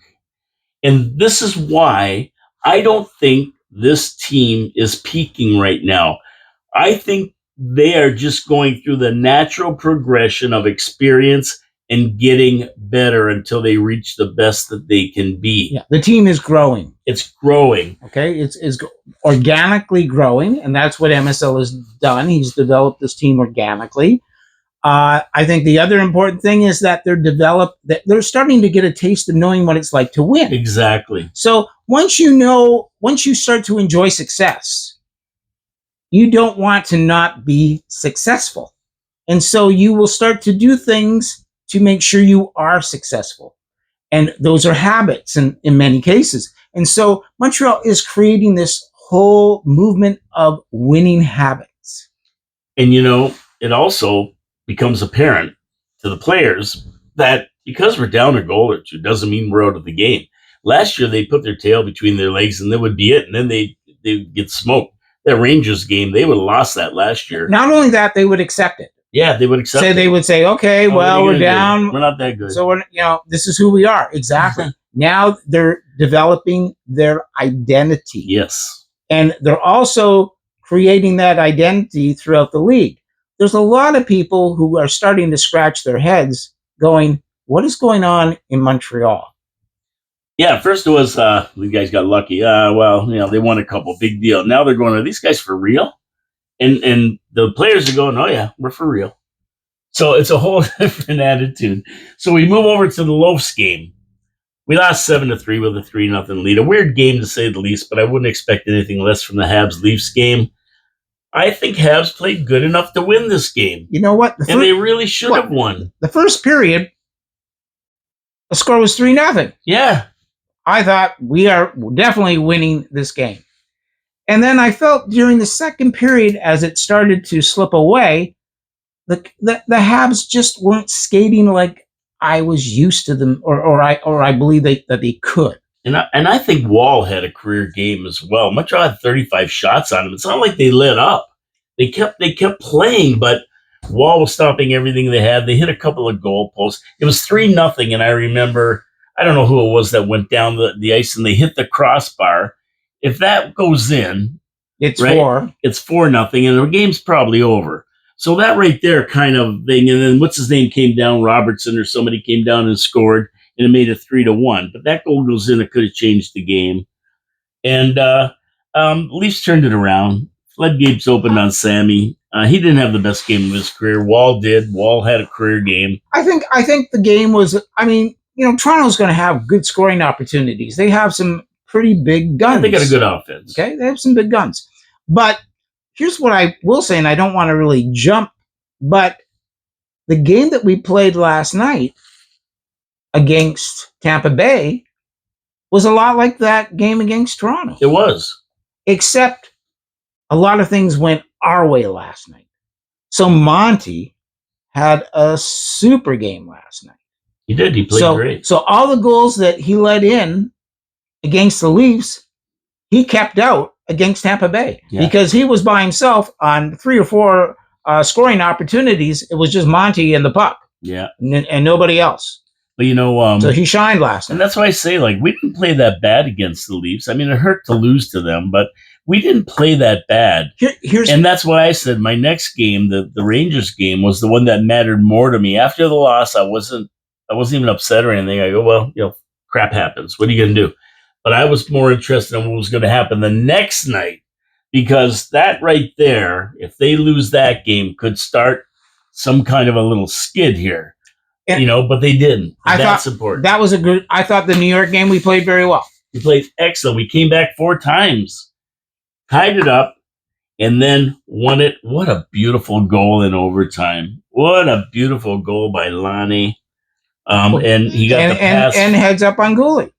Speaker 1: And this is why I don't think this team is peaking right now. I think they are just going through the natural progression of experience and getting better until they reach the best that they can be.
Speaker 2: Yeah, the team is growing.
Speaker 1: It's growing.
Speaker 2: Okay, it's organically growing, and that's what MSL has done. He's developed this team organically. I think the other important thing is that they're starting to get a taste of knowing what it's like to win.
Speaker 1: Exactly.
Speaker 2: So once you start to enjoy success, you don't want to not be successful. And so you will start to do things to make sure you are successful. And those are habits in many cases. And so Montreal is creating this whole movement of winning habits.
Speaker 1: And, it also becomes apparent to the players that because we're down a goal or two doesn't mean we're out of the game. Last year, they put their tail between their legs and that would be it. And then they get smoked. That Rangers game, they would have lost that last year.
Speaker 2: Not only that, they would accept it.
Speaker 1: Yeah, they would accept it.
Speaker 2: They would say, okay, well, we're down.
Speaker 1: We're not that good.
Speaker 2: So, this is who we are. Exactly. Now they're developing their identity.
Speaker 1: Yes.
Speaker 2: And they're also creating that identity throughout the league. There's a lot of people who are starting to scratch their heads going, what is going on in Montreal?
Speaker 1: Yeah, first it was, the guys got lucky. They won a couple, big deal. Now they're going, are these guys for real? And the players are going, oh yeah, we're for real. So it's a whole different attitude. So we move over to the Loafs game. We lost 7-3 with a 3-0 lead. A weird game to say the least, but I wouldn't expect anything less from the Habs-Leafs game. I think Habs played good enough to win this game.
Speaker 2: You know what?
Speaker 1: They really should have won.
Speaker 2: The first period, the score was 3-0.
Speaker 1: Yeah.
Speaker 2: I thought we are definitely winning this game. And then I felt during the second period, as it started to slip away, the Habs just weren't skating like I was used to them, or I believe that they could.
Speaker 1: And I think Wall had a career game as well. Montreal had 35 shots on him. It's not like they let up. They kept playing, but Wall was stopping everything they had. They hit a couple of goal posts. It was 3-0, and I remember, I don't know who it was that went down the ice and they hit the crossbar. If that goes in,
Speaker 2: it's
Speaker 1: right,
Speaker 2: 4.
Speaker 1: It's 4-0, and the game's probably over. So that right there kind of thing. And then what's his name came down, Robertson or somebody came down and scored, and it made it 3-1. But that goal goes in, it could have changed the game. And Leafs turned it around. Floodgates opened on Sammy. He didn't have the best game of his career. Wall did. Wall had a career game.
Speaker 2: I think the game was, Toronto's going to have good scoring opportunities. They have some pretty big guns.
Speaker 1: They got a good offense.
Speaker 2: Okay, they have some big guns. But here's what I will say, and I don't want to really jump, but the game that we played last night against Tampa Bay was a lot like that game against Toronto.
Speaker 1: It was.
Speaker 2: Except a lot of things went our way last night. So Monty had a super game last night.
Speaker 1: He did. He played great.
Speaker 2: So all the goals that he let in against the Leafs, he kept out against Tampa Bay because he was by himself on 3 or 4 scoring opportunities. It was just Monty and the puck.
Speaker 1: Yeah.
Speaker 2: And nobody else.
Speaker 1: But
Speaker 2: so he shined last night.
Speaker 1: And that's why I say, like, we didn't play that bad against the Leafs. I mean, it hurt to lose to them, but we didn't play that bad. And that's why I said my next game, the Rangers game, was the one that mattered more to me. After the loss, I wasn't even upset or anything. I go, well, crap happens. What are you going to do? But I was more interested in what was going to happen the next night, because that right there, if they lose that game, could start some kind of a little skid here. But they didn't. That's important.
Speaker 2: That was I thought the New York game, we played very well.
Speaker 1: We played excellent. We came back 4 times, tied it up, and then won it. What a beautiful goal in overtime. What a beautiful goal by Lonnie. And he got the pass.
Speaker 2: And heads up on Gooley.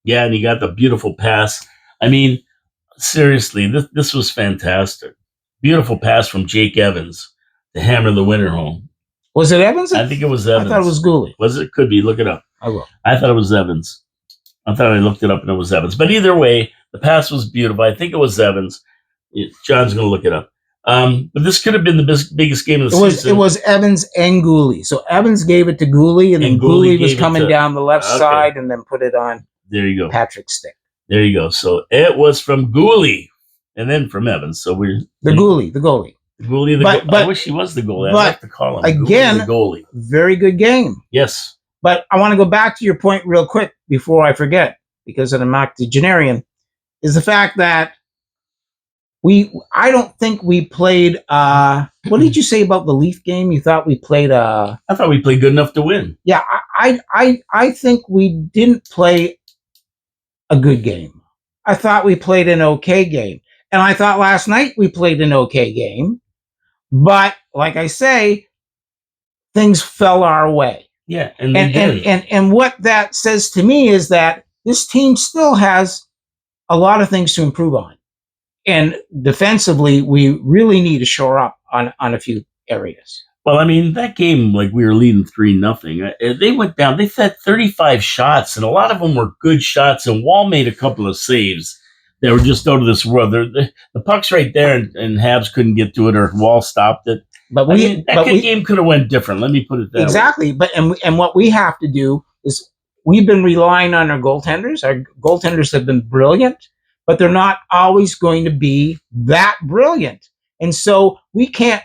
Speaker 1: Yeah, and he got the beautiful pass. I mean, seriously, this was fantastic. Beautiful pass from Jake Evans to hammer the winner home.
Speaker 2: Was it Evans?
Speaker 1: I think it was Evans.
Speaker 2: I thought it was Gooley.
Speaker 1: Was it? Could be. Look it up.
Speaker 2: I will.
Speaker 1: I thought it was Evans. I thought I looked it up and it was Evans. But either way, the pass was beautiful. I think it was Evans. John's going to look it up. But this could have been the biggest game of the season.
Speaker 2: It was Evans and Gooley. So Evans gave it to Gooley, and then Gooley was coming down the left side and then put it on Patrick's stick.
Speaker 1: There you go. So it was from Gooley and then from Evans. So we're...
Speaker 2: The goalie.
Speaker 1: I wish he was the goalie. I'd like to call him
Speaker 2: again,
Speaker 1: the goalie.
Speaker 2: Very good game.
Speaker 1: Yes.
Speaker 2: But I want to go back to your point real quick before I forget, because of the octogenarian, is the fact that I don't think we played, what did you say about the Leaf game? You thought we played
Speaker 1: I thought we played good enough to win.
Speaker 2: Yeah, I think we didn't play a good game. I thought we played an okay game. And I thought last night we played an okay game. But like I say, things fell our way.
Speaker 1: Yeah,
Speaker 2: and what that says to me is that this team still has a lot of things to improve on. And defensively, we really need to shore up on a few areas.
Speaker 1: Well, I mean, that game, like, we were leading 3-0. They went down. They had 35 shots, and a lot of them were good shots. And Wall made a couple of saves that were just out of this world. The puck's right there, and Habs couldn't get to it, or Wall stopped it. But that game could have went different. Let me put it that way.
Speaker 2: Exactly. But and what we have to do is, we've been relying on our goaltenders. Our goaltenders have been brilliant, but they're not always going to be that brilliant. And so we can't.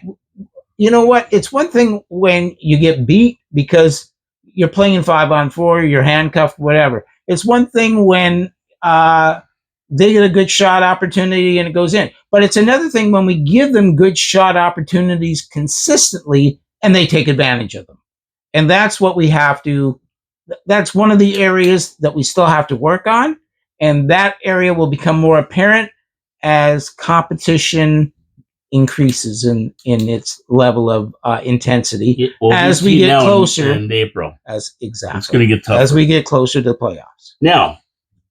Speaker 2: You know what? It's one thing when you get beat because you're playing 5-on-4, you're handcuffed, whatever. It's one thing when they get a good shot opportunity and it goes in. But it's another thing when we give them good shot opportunities consistently and they take advantage of them. And that's what we have to, that's one of the areas that we still have to work on. And that area will become more apparent as competition increases in its level of intensity as we get closer
Speaker 1: in April.
Speaker 2: Exactly.
Speaker 1: It's going to get tougher
Speaker 2: as we get closer to the playoffs.
Speaker 1: Now,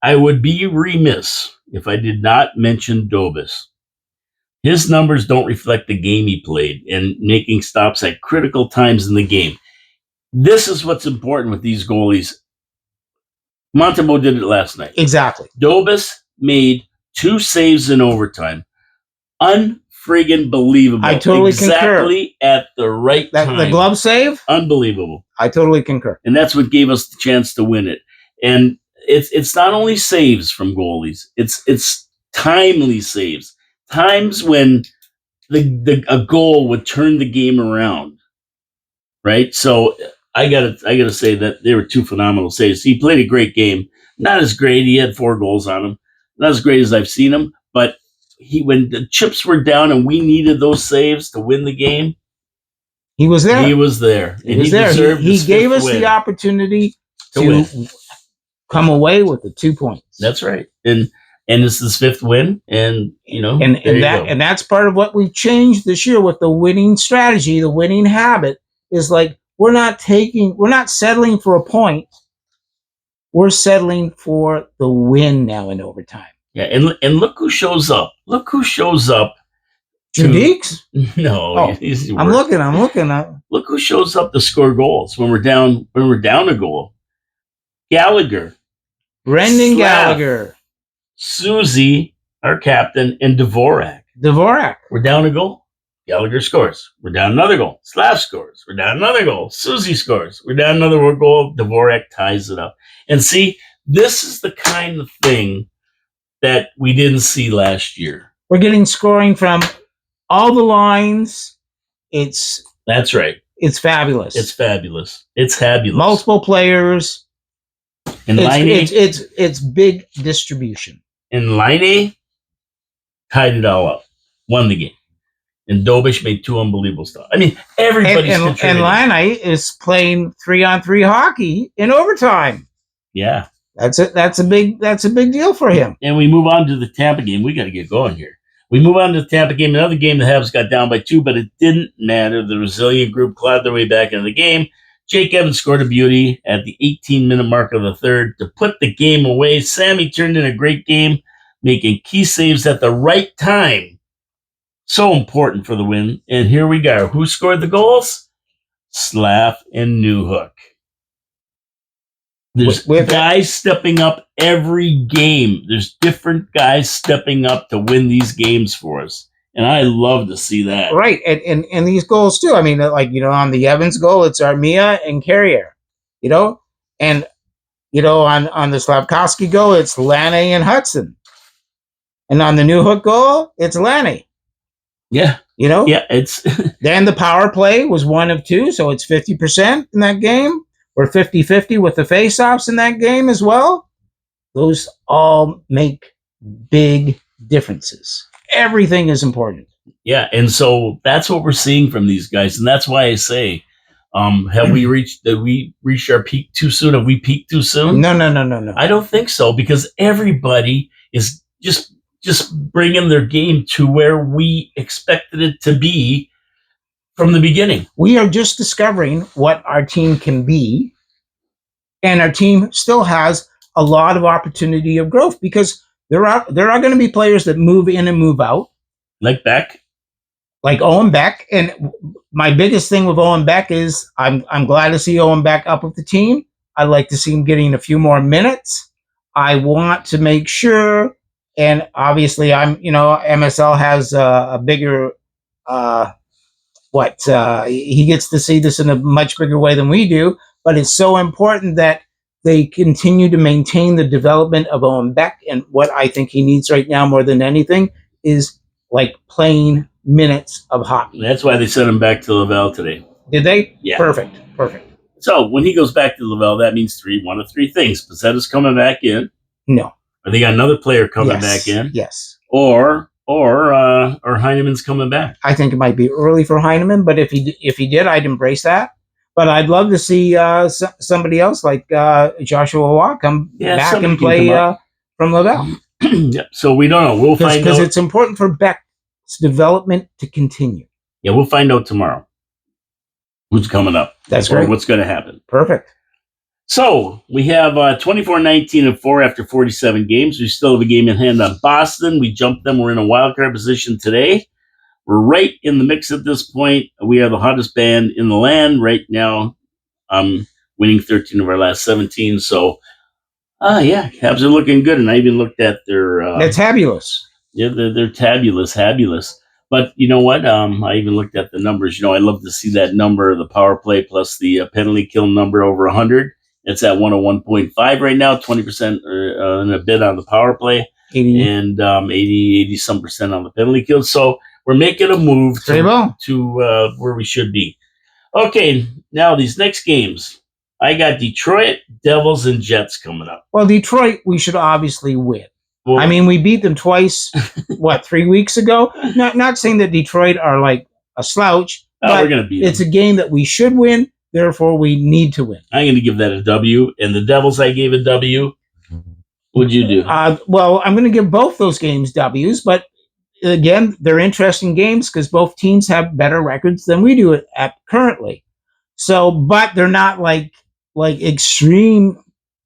Speaker 1: I would be remiss if I did not mention Dobis. His numbers don't reflect the game he played and making stops at critical times in the game. This is what's important with these goalies. Montembeault did it last night.
Speaker 2: Exactly.
Speaker 1: Dobis made 2 saves in overtime. Unfriggin' believable.
Speaker 2: I totally concur.
Speaker 1: Exactly at the right time.
Speaker 2: The glove save?
Speaker 1: Unbelievable.
Speaker 2: I totally concur.
Speaker 1: And that's what gave us the chance to win it. And it's not only saves from goalies. It's timely saves. Times when a goal would turn the game around. Right? So I gotta say that they were 2 phenomenal saves. He played a great game. Not as great. He had 4 goals on him. Not as great as I've seen him, but when the chips were down and we needed those saves to win the game,
Speaker 2: he was there.
Speaker 1: He was there.
Speaker 2: He was there. He gave us the opportunity to come away with the 2 points.
Speaker 1: That's right. And this is his 5th win. And
Speaker 2: and that's part of what we've changed this year with the winning strategy, the winning habit is like we're not settling for a point We're settling for the win now in overtime.
Speaker 1: Yeah, and look who shows up. Look who shows up.
Speaker 2: Deeks?
Speaker 1: No,
Speaker 2: I'm looking.
Speaker 1: Look who shows up to score goals when we're down a goal. Gallagher,
Speaker 2: Brendan Gallagher,
Speaker 1: Susie, our captain, and Dvorak. We're down a goal. Gallagher scores. We're down another goal. Slav scores. We're down another goal. Susie scores. We're down another goal. Dvorak ties it up. And see, this is the kind of thing that we didn't see last year.
Speaker 2: We're getting scoring from all the lines.
Speaker 1: That's right.
Speaker 2: It's fabulous.
Speaker 1: It's fabulous. It's fabulous.
Speaker 2: Multiple players.
Speaker 1: And
Speaker 2: it's big distribution.
Speaker 1: And Laine tied it all up. Won the game. And Dobish made 2 unbelievable stuff. I mean, everybody's contributing.
Speaker 2: And Laine is playing 3-on-3 hockey in overtime.
Speaker 1: Yeah.
Speaker 2: That's a big deal for him.
Speaker 1: And we move on to the Tampa game. We got to get going here. We move on to the Tampa game. Another game the Habs got down by 2, but it didn't matter. The resilient group clawed their way back into the game. Jake Evans scored a beauty at the 18-minute mark of the third to put the game away. Sammy turned in a great game, making key saves at the right time. So important for the win. And here we go. Who scored the goals? Slav and Newhook. There's guys stepping up every game. There's different guys stepping up to win these games for us. And I love to see that.
Speaker 2: Right. And these goals too. I mean, like, on the Evans goal, it's Armia and Carrier, and, on the Slavkovsky goal, it's Laine and Hudson. And on the Newhook goal, it's Laine.
Speaker 1: Yeah. Yeah. It's
Speaker 2: then the power play was 1 of 2. So it's 50% in that game. We're 50-50 with the face-offs in that game as well. Those all make big differences. Everything is important.
Speaker 1: Yeah, and so that's what we're seeing from these guys, and that's why I say, did we reach our peak too soon? Have we peaked too soon?
Speaker 2: No.
Speaker 1: I don't think so, because everybody is just bringing their game to where we expected it to be from the beginning.
Speaker 2: We are just discovering what our team can be, and our team still has a lot of opportunity of growth, because there are going to be players that move in and move out.
Speaker 1: Like Beck?
Speaker 2: Like Owen Beck. And my biggest thing with Owen Beck is I'm glad to see Owen Beck up with the team. I'd like to see him getting a few more minutes. I want to make sure, and obviously MSL has a bigger he gets to see this in a much bigger way than we do, but it's so important that they continue to maintain the development of Owen Beck. And what I think he needs right now more than anything is like playing minutes of hockey.
Speaker 1: That's why they sent him back to Laval today.
Speaker 2: Did they?
Speaker 1: Yeah.
Speaker 2: Perfect.
Speaker 1: So when he goes back to Laval, that means one of three things. Paceta's coming back in.
Speaker 2: No.
Speaker 1: Or they got another player coming back in.
Speaker 2: Yes.
Speaker 1: Or Heineman's coming back.
Speaker 2: I think it might be early for Heineman, but if he did, I'd embrace that. But I'd love to see somebody else like Joshua Waugh come back and play from Laval.
Speaker 1: Yep. So we don't know. We'll find out.
Speaker 2: Because it's important for Beck's development to continue.
Speaker 1: Yeah, we'll find out tomorrow who's coming up.
Speaker 2: That's great.
Speaker 1: What's going to happen.
Speaker 2: Perfect.
Speaker 1: So we have 24-19-4 after 47 games. We still have a game in hand on Boston. We jumped them. We're in a wildcard position today. We're right in the mix at this point. We are the hottest band in the land right now. Winning 13 of our last 17. So, Habs are looking good. And I even looked at their...
Speaker 2: They're tabulous.
Speaker 1: Yeah, they're tabulous. But you know what? I even looked at the numbers. I love to see that number, the power play plus the penalty kill number over 100. It's at 101.5 right now, 20% and a bit on the power play,
Speaker 2: 80.
Speaker 1: And 80-some% on the penalty kill. So we're making a move to where we should be. Okay, now these next games. I got Detroit, Devils, and Jets coming up.
Speaker 2: Well, Detroit, we should obviously win. Well, I mean, we beat them twice, 3 weeks ago? Not saying that Detroit are like a slouch, but
Speaker 1: we're going to beat them.
Speaker 2: It's a game that we should win, therefore we need to win.
Speaker 1: I'm going to give that a W, and the Devils I gave a W. What'd you do?
Speaker 2: Well, I'm going to give both those games W's, but again, they're interesting games because both teams have better records than we do at currently. So, but they're not like extreme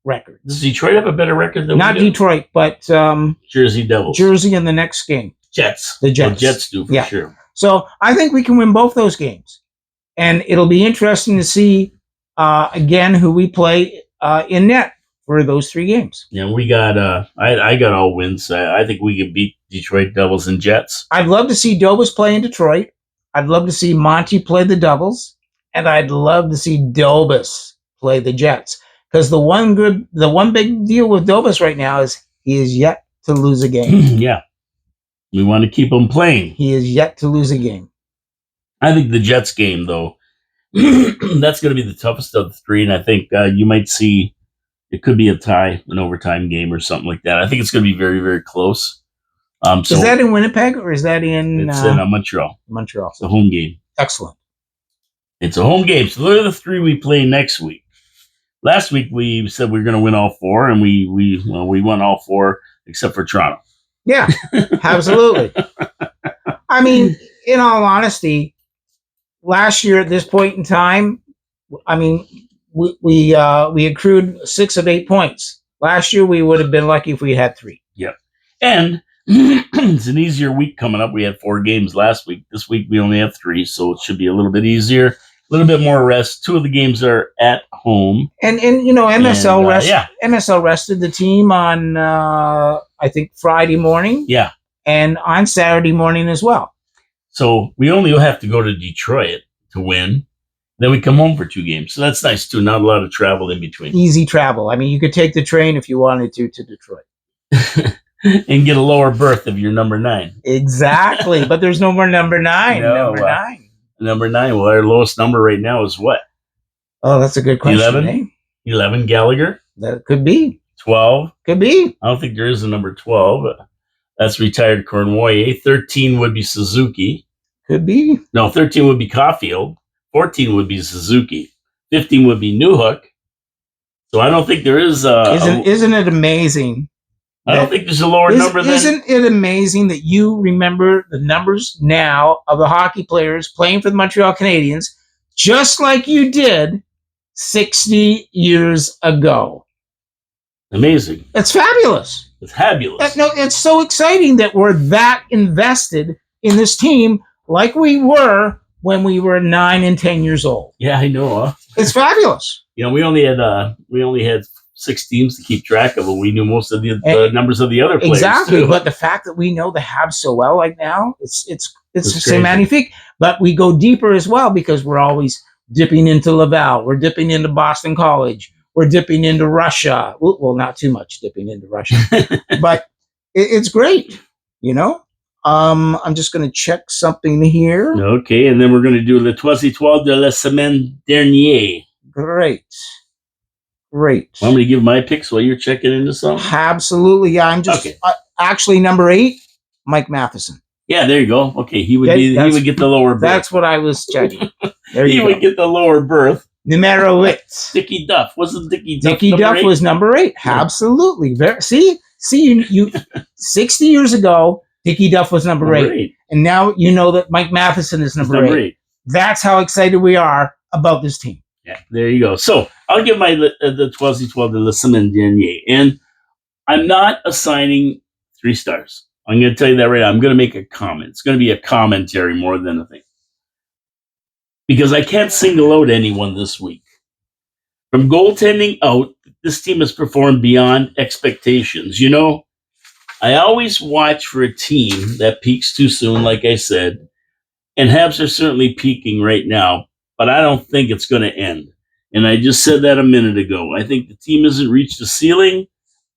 Speaker 2: records.
Speaker 1: Does Detroit have a better record than
Speaker 2: Not
Speaker 1: we do?
Speaker 2: Detroit, but
Speaker 1: Jersey Devils.
Speaker 2: Jersey in the next game.
Speaker 1: Jets.
Speaker 2: The Jets.
Speaker 1: Well, Jets do for sure.
Speaker 2: So I think we can win both those games. And it'll be interesting to see, again, who we play in net for those 3 games.
Speaker 1: Yeah, we got, I got all wins. I think we can beat Detroit Devils and Jets.
Speaker 2: I'd love to see Dobas play in Detroit. I'd love to see Monty play the Devils. And I'd love to see Dobas play the Jets. Because the one big deal with Dobas right now is he is yet to lose a game.
Speaker 1: Yeah. We want to keep him playing.
Speaker 2: He is yet to lose a game.
Speaker 1: I think the Jets game, though, that's going to be the toughest of the 3. And I think you might see it could be a tie, an overtime game or something like that. I think it's going to be very, very close.
Speaker 2: Is that in Winnipeg or is that in...
Speaker 1: It's in Montreal.
Speaker 2: Montreal.
Speaker 1: It's a home game.
Speaker 2: Excellent.
Speaker 1: It's a home game. So those are the 3 we play next week. Last week we said we were going to win all 4, and we won all 4 except for Toronto.
Speaker 2: Yeah, absolutely. I mean, in all honesty, last year at this point in time, I mean, we accrued 6 of 8 points. Last year we would have been lucky if we had 3.
Speaker 1: Yep. And it's an easier week coming up. We had 4 games last week. This week we only have 3, so it should be a little bit easier. A little bit more rest. 2 of the games are at home.
Speaker 2: And you know, MSL rested the team on I think Friday morning.
Speaker 1: Yeah.
Speaker 2: And on Saturday morning as well.
Speaker 1: So we only have to go to Detroit to win. Then we come home for 2 games. So that's nice too. Not a lot of travel in between.
Speaker 2: Easy travel. I mean, you could take the train if you wanted to Detroit.
Speaker 1: And get a lower berth if you're number 9.
Speaker 2: Exactly. But there's no more number 9.
Speaker 1: No,
Speaker 2: number 9.
Speaker 1: Number 9. Well, our lowest number right now is what?
Speaker 2: Oh, that's a good question.
Speaker 1: 11?
Speaker 2: Eh?
Speaker 1: 11 Gallagher?
Speaker 2: That could be.
Speaker 1: 12?
Speaker 2: Could be.
Speaker 1: I don't think there is a number 12. That's retired Cornway. 13 would be Suzuki.
Speaker 2: Could be.
Speaker 1: No, 13 would be Caulfield. 14 would be Suzuki. 15 would be Newhook. So I don't think there is
Speaker 2: Isn't it amazing?
Speaker 1: I don't think there's a lower number than...
Speaker 2: Isn't it amazing that you remember the numbers now of the hockey players playing for the Montreal Canadiens just like you did 60 years ago?
Speaker 1: Amazing.
Speaker 2: It's fabulous.
Speaker 1: It's fabulous.
Speaker 2: No, it's so exciting that we're that invested in this team like we were when we were 9 and 10 years old.
Speaker 1: Yeah, I know. Huh?
Speaker 2: It's fabulous.
Speaker 1: You know, we only had 6 teams to keep track of, and we knew most of the numbers of the other players.
Speaker 2: Exactly,
Speaker 1: too.
Speaker 2: But the fact that we know the Habs so well right now, it's magnifique. But we go deeper as well because we're always dipping into Laval. We're dipping into Boston College. We're dipping into Russia. Well, not too much dipping into Russia, but it's great. You know, I'm just going to check something here.
Speaker 1: Okay, and then we're going to do Le 12 de la semaine dernière.
Speaker 2: Great.
Speaker 1: Want me to give my picks while you're checking into something?
Speaker 2: Absolutely. Yeah, I'm just actually number 8, Mike Matheson.
Speaker 1: Yeah, there you go. Okay, he would get the lower berth.
Speaker 2: That's what I was checking. There
Speaker 1: he would get the lower berth.
Speaker 2: Numero 8.
Speaker 1: Dickie Duff. Wasn't Dickie Duff
Speaker 2: Dickie Duff was number 8. Yeah. Absolutely. See, you 60 years ago, Dickie Duff was number 8. And now you know that Mike Matheson is number 8. That's how excited we are about this team.
Speaker 1: Yeah, there you go. So I'll give my the 12 de la semaine dernière. And I'm not assigning 3 stars. I'm going to tell you that right now. I'm going to make a comment. It's going to be a commentary more than a thing. Because I can't single out anyone this week. From goaltending out, this team has performed beyond expectations. You know, I always watch for a team that peaks too soon, like I said. And Habs are certainly peaking right now. But I don't think it's going to end. And I just said that a minute ago. I think the team hasn't reached the ceiling.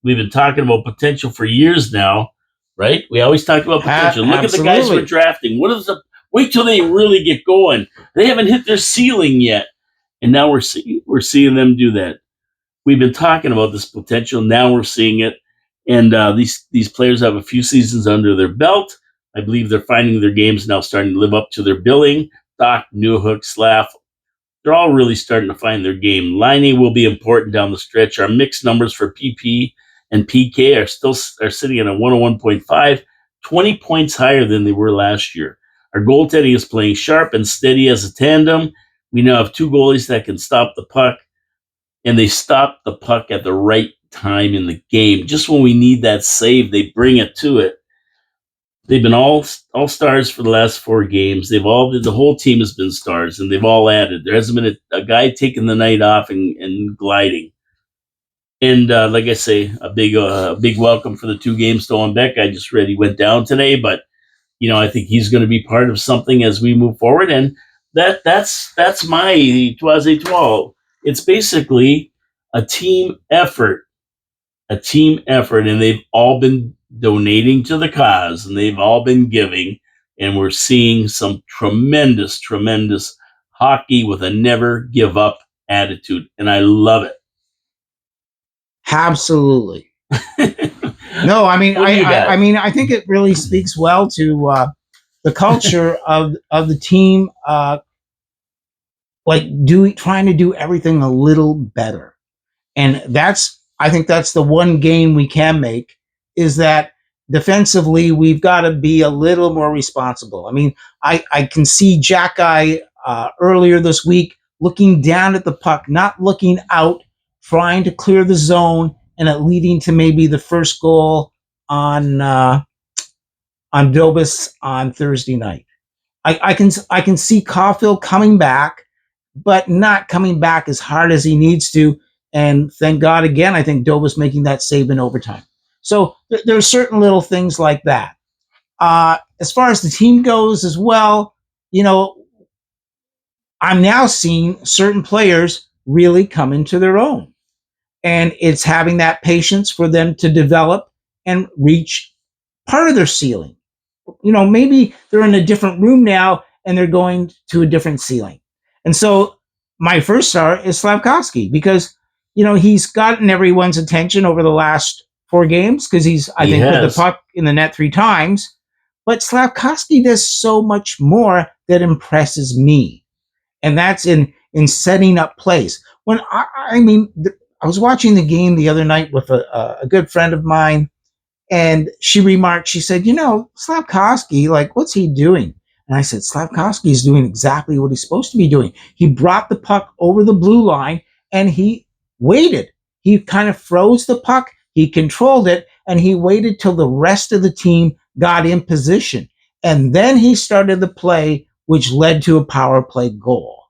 Speaker 1: We've been talking about potential for years now, right? We always talk about potential. Look at the guys we're drafting. Wait till they really get going. They haven't hit their ceiling yet. And now we're seeing them do that. We've been talking about this potential. Now we're seeing it. And these players have a few seasons under their belt. I believe they're finding their games now starting to live up to their billing. Doc, Newhook, Slav, they're all really starting to find their game. Liney will be important down the stretch. Our mixed numbers for PP and PK are sitting at a 101.5, 20 points higher than they were last year. Our goaltending is playing sharp and steady as a tandem. We now have 2 goalies that can stop the puck. and they stop the puck at the right time in the game. Just when we need that save, they bring it to it. They've been all stars for the last 4 games. The whole team has been stars, and they've all added. There hasn't been a guy taking the night off and gliding. And like I say, a big welcome for the 2 games to Owen Beck. I just read he went down today, but I think he's going to be part of something as we move forward. And that's my Toise Étoile. It's basically a team effort, and they've all been donating to the cause, and they've all been giving, and we're seeing some tremendous hockey with a never give up attitude, and I love it.
Speaker 2: Absolutely. No, I mean, I think it really speaks well to the culture of the team, trying to do everything a little better, and I think that's the one gain we can make, is that defensively we've got to be a little more responsible. I mean, I can see Jack-Eye earlier this week looking down at the puck, not looking out, trying to clear the zone, and it leading to maybe the first goal on Dobus on Thursday night. I can see Caulfield coming back, but not coming back as hard as he needs to. And thank God, again, I think Dobus making that save in overtime. So there are certain little things like that. As far as the team goes as well, I'm now seeing certain players really come into their own. And it's having that patience for them to develop and reach part of their ceiling. Maybe they're in a different room now and they're going to a different ceiling. And so my first star is Slafkovsky, because he's gotten everyone's attention over the last 4 games because I think put the puck in the net 3 times. But Slafkovsky does so much more that impresses me, and that's in setting up plays. When I was watching the game the other night with a good friend of mine, and she remarked, she said, Slafkovsky, what's he doing? And I said, Slafkovsky is doing exactly what he's supposed to be doing. He brought the puck over the blue line and he waited. He kind of froze the puck. He controlled it and he waited till the rest of the team got in position. And then he started the play, which led to a power play goal.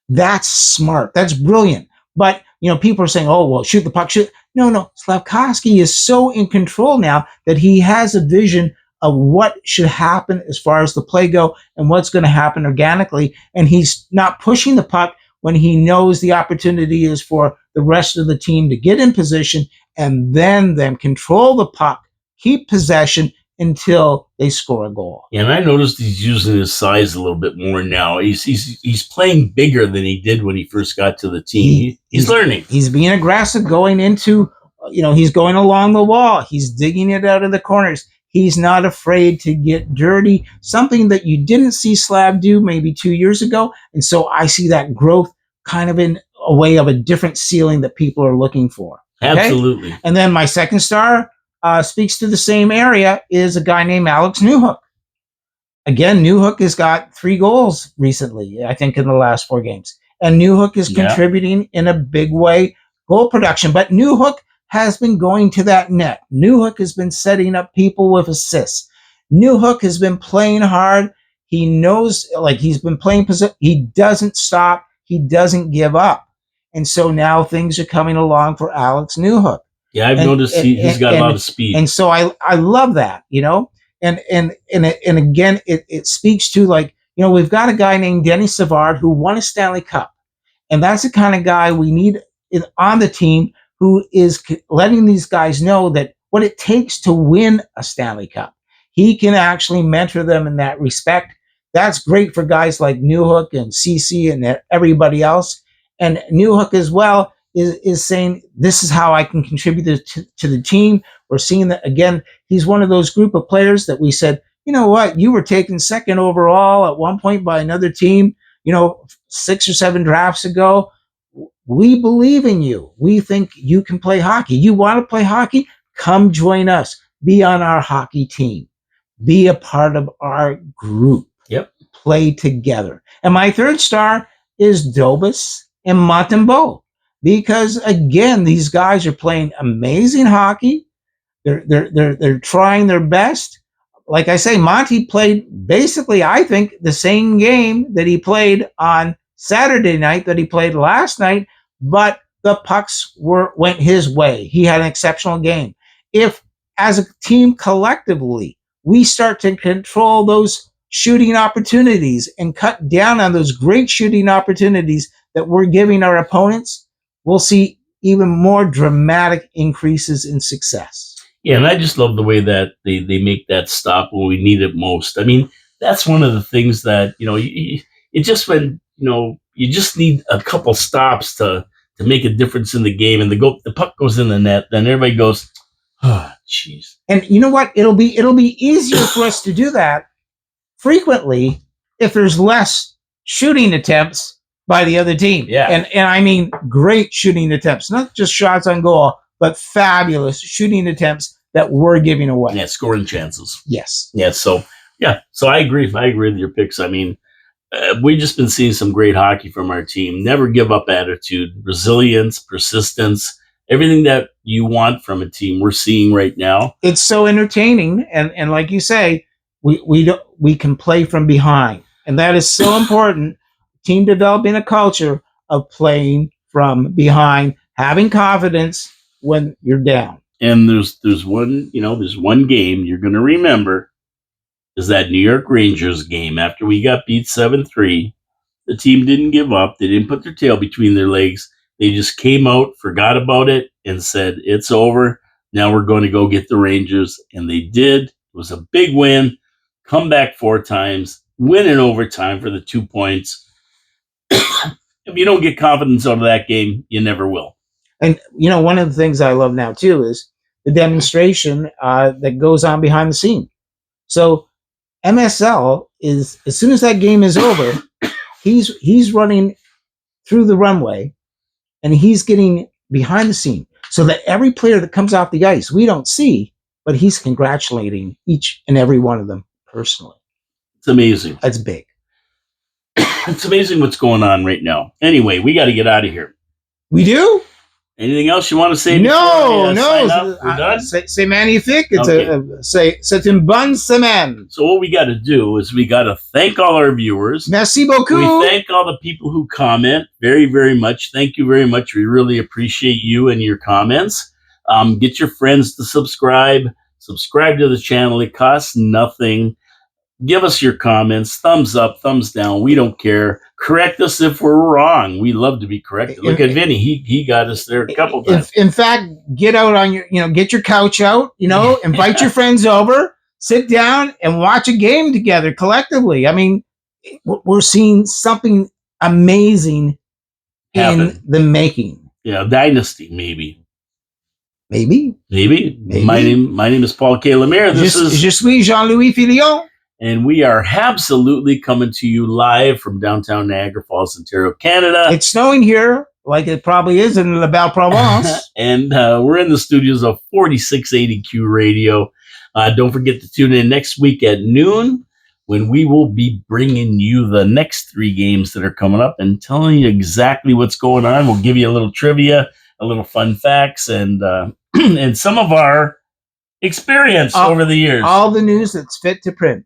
Speaker 2: That's smart. That's brilliant. But, people are saying, oh, well, shoot the puck, shoot. No. Slafkovsky is so in control now that he has a vision of what should happen as far as the play go and what's going to happen organically. And he's not pushing the puck when he knows the opportunity is for the rest of the team to get in position and then control the puck, keep possession until they score a goal.
Speaker 1: Yeah, and I noticed he's using his size a little bit more now. He's playing bigger than he did when he first got to the team. He's learning.
Speaker 2: He's being aggressive, going into, he's going along the wall. He's digging it out of the corners. He's not afraid to get dirty, something that you didn't see Slab do maybe 2 years ago. And so I see that growth kind of in a way of a different ceiling that people are looking for.
Speaker 1: Okay? Absolutely.
Speaker 2: And then my second star speaks to the same area, is a guy named Alex Newhook. Again, Newhook has got 3 goals recently, I think, in the last 4 games. And Newhook is contributing in a big way, goal production. But Newhook has been going to that net. Newhook has been setting up people with assists. Newhook has been playing hard. He knows, he's been playing position. He doesn't stop. He doesn't give up. And so now things are coming along for Alex Newhook.
Speaker 1: Yeah, I've noticed he's got a lot of speed.
Speaker 2: And so I love that, And again, it speaks to, we've got a guy named Denny Savard who won a Stanley Cup. And that's the kind of guy we need on the team, who is letting these guys know that what it takes to win a Stanley Cup. He can actually mentor them in that respect. That's great for guys like Newhook and CC and everybody else. And Newhook as well is saying, this is how I can contribute to the team. We're seeing that, again, he's one of those group of players that we said, you know what, you were taken second overall at one point by another team, 6 or 7 drafts ago. We believe in you. We think you can play hockey. You want to play hockey? Come join us. Be on our hockey team. Be a part of our group.
Speaker 1: Yep. Play
Speaker 2: together. And my third star is Dobus and Montembeault. because again, these guys are playing amazing hockey. They're trying their best. Like I say, Monty played basically, I think, the same game that he played on Saturday night that he played last night, but the pucks went his way. He had an exceptional game. If, as a team collectively, we start to control those shooting opportunities and cut down on those great shooting opportunities that we're giving our opponents, we'll see even more dramatic increases in success.
Speaker 1: Yeah, and I just love the way that they make that stop when we need it most. I mean, that's one of the things that, it just when, you just need a couple stops to make a difference in the game, and the puck goes in the net, then everybody goes, oh, jeez.
Speaker 2: And you know what? It'll be easier for us to do that frequently if there's less shooting attempts by the other team.
Speaker 1: Yeah.
Speaker 2: And I mean great shooting attempts, not just shots on goal, but fabulous shooting attempts that we're giving away.
Speaker 1: Yeah, scoring chances.
Speaker 2: Yes.
Speaker 1: Yeah, so I agree. I agree with your picks. I mean, we've just been seeing some great hockey from our team. Never give up attitude, resilience, persistence, everything that you want from a team we're seeing right now.
Speaker 2: It's so entertaining, and like you say, we can play from behind, and that is so important. Team developing a culture of playing from behind, having confidence when you're down.
Speaker 1: And there's one game you're going to remember, is that New York Rangers game after we got beat 7-3. The team didn't give up. They didn't put their tail between their legs. They just came out, forgot about it, and said, it's over. Now we're going to go get the Rangers. And they did. It was a big win. Come back 4 times. Win in overtime for the 2 points. If you don't get confidence out of that game, you never will.
Speaker 2: And, one of the things I love now, too, is the demonstration that goes on behind the scene. So MSL is, as soon as that game is over, he's running through the runway, and he's getting behind the scene so that every player that comes off the ice, we don't see, but he's congratulating each and every one of them personally.
Speaker 1: It's amazing.
Speaker 2: That's big.
Speaker 1: It's amazing what's going on right now. Anyway, we got to get out of here.
Speaker 2: We do?
Speaker 1: Anything else you want to say?
Speaker 2: No.
Speaker 1: We're done?
Speaker 2: C'est magnifique. C'est une bonne semaine.
Speaker 1: So what we got to do is we got to thank all our viewers.
Speaker 2: Merci beaucoup.
Speaker 1: We thank all the people who comment very, very much. Thank you very much. We really appreciate you and your comments. Get your friends to subscribe. Subscribe to the channel. It costs nothing. Give us your comments. Thumbs up, thumbs down. We don't care. Correct us if we're wrong. We love to be corrected. Look at Vinny. He got us there a couple times.
Speaker 2: In fact, get out on your, get your couch out, invite your friends over, sit down and watch a game together collectively. I mean, we're seeing something amazing in the making.
Speaker 1: Yeah, dynasty, maybe.
Speaker 2: Maybe.
Speaker 1: My name is Paul K. Lemire.
Speaker 2: Je suis Jean-Louis Filion.
Speaker 1: And we are absolutely coming to you live from downtown Niagara Falls, Ontario, Canada.
Speaker 2: It's snowing here, like it probably is in La Belle Provence.
Speaker 1: And we're in the studios of 4680Q Radio. Don't forget to tune in next week at noon, when we will be bringing you the next 3 games that are coming up and telling you exactly what's going on. We'll give you a little trivia, a little fun facts, and and some of our experience over the years.
Speaker 2: All the news that's fit to print.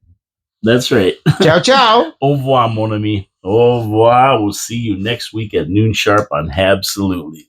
Speaker 1: That's right.
Speaker 2: Ciao, ciao.
Speaker 1: Au revoir, mon ami. Au revoir. We'll see you next week at noon sharp on HABSOLUTELY.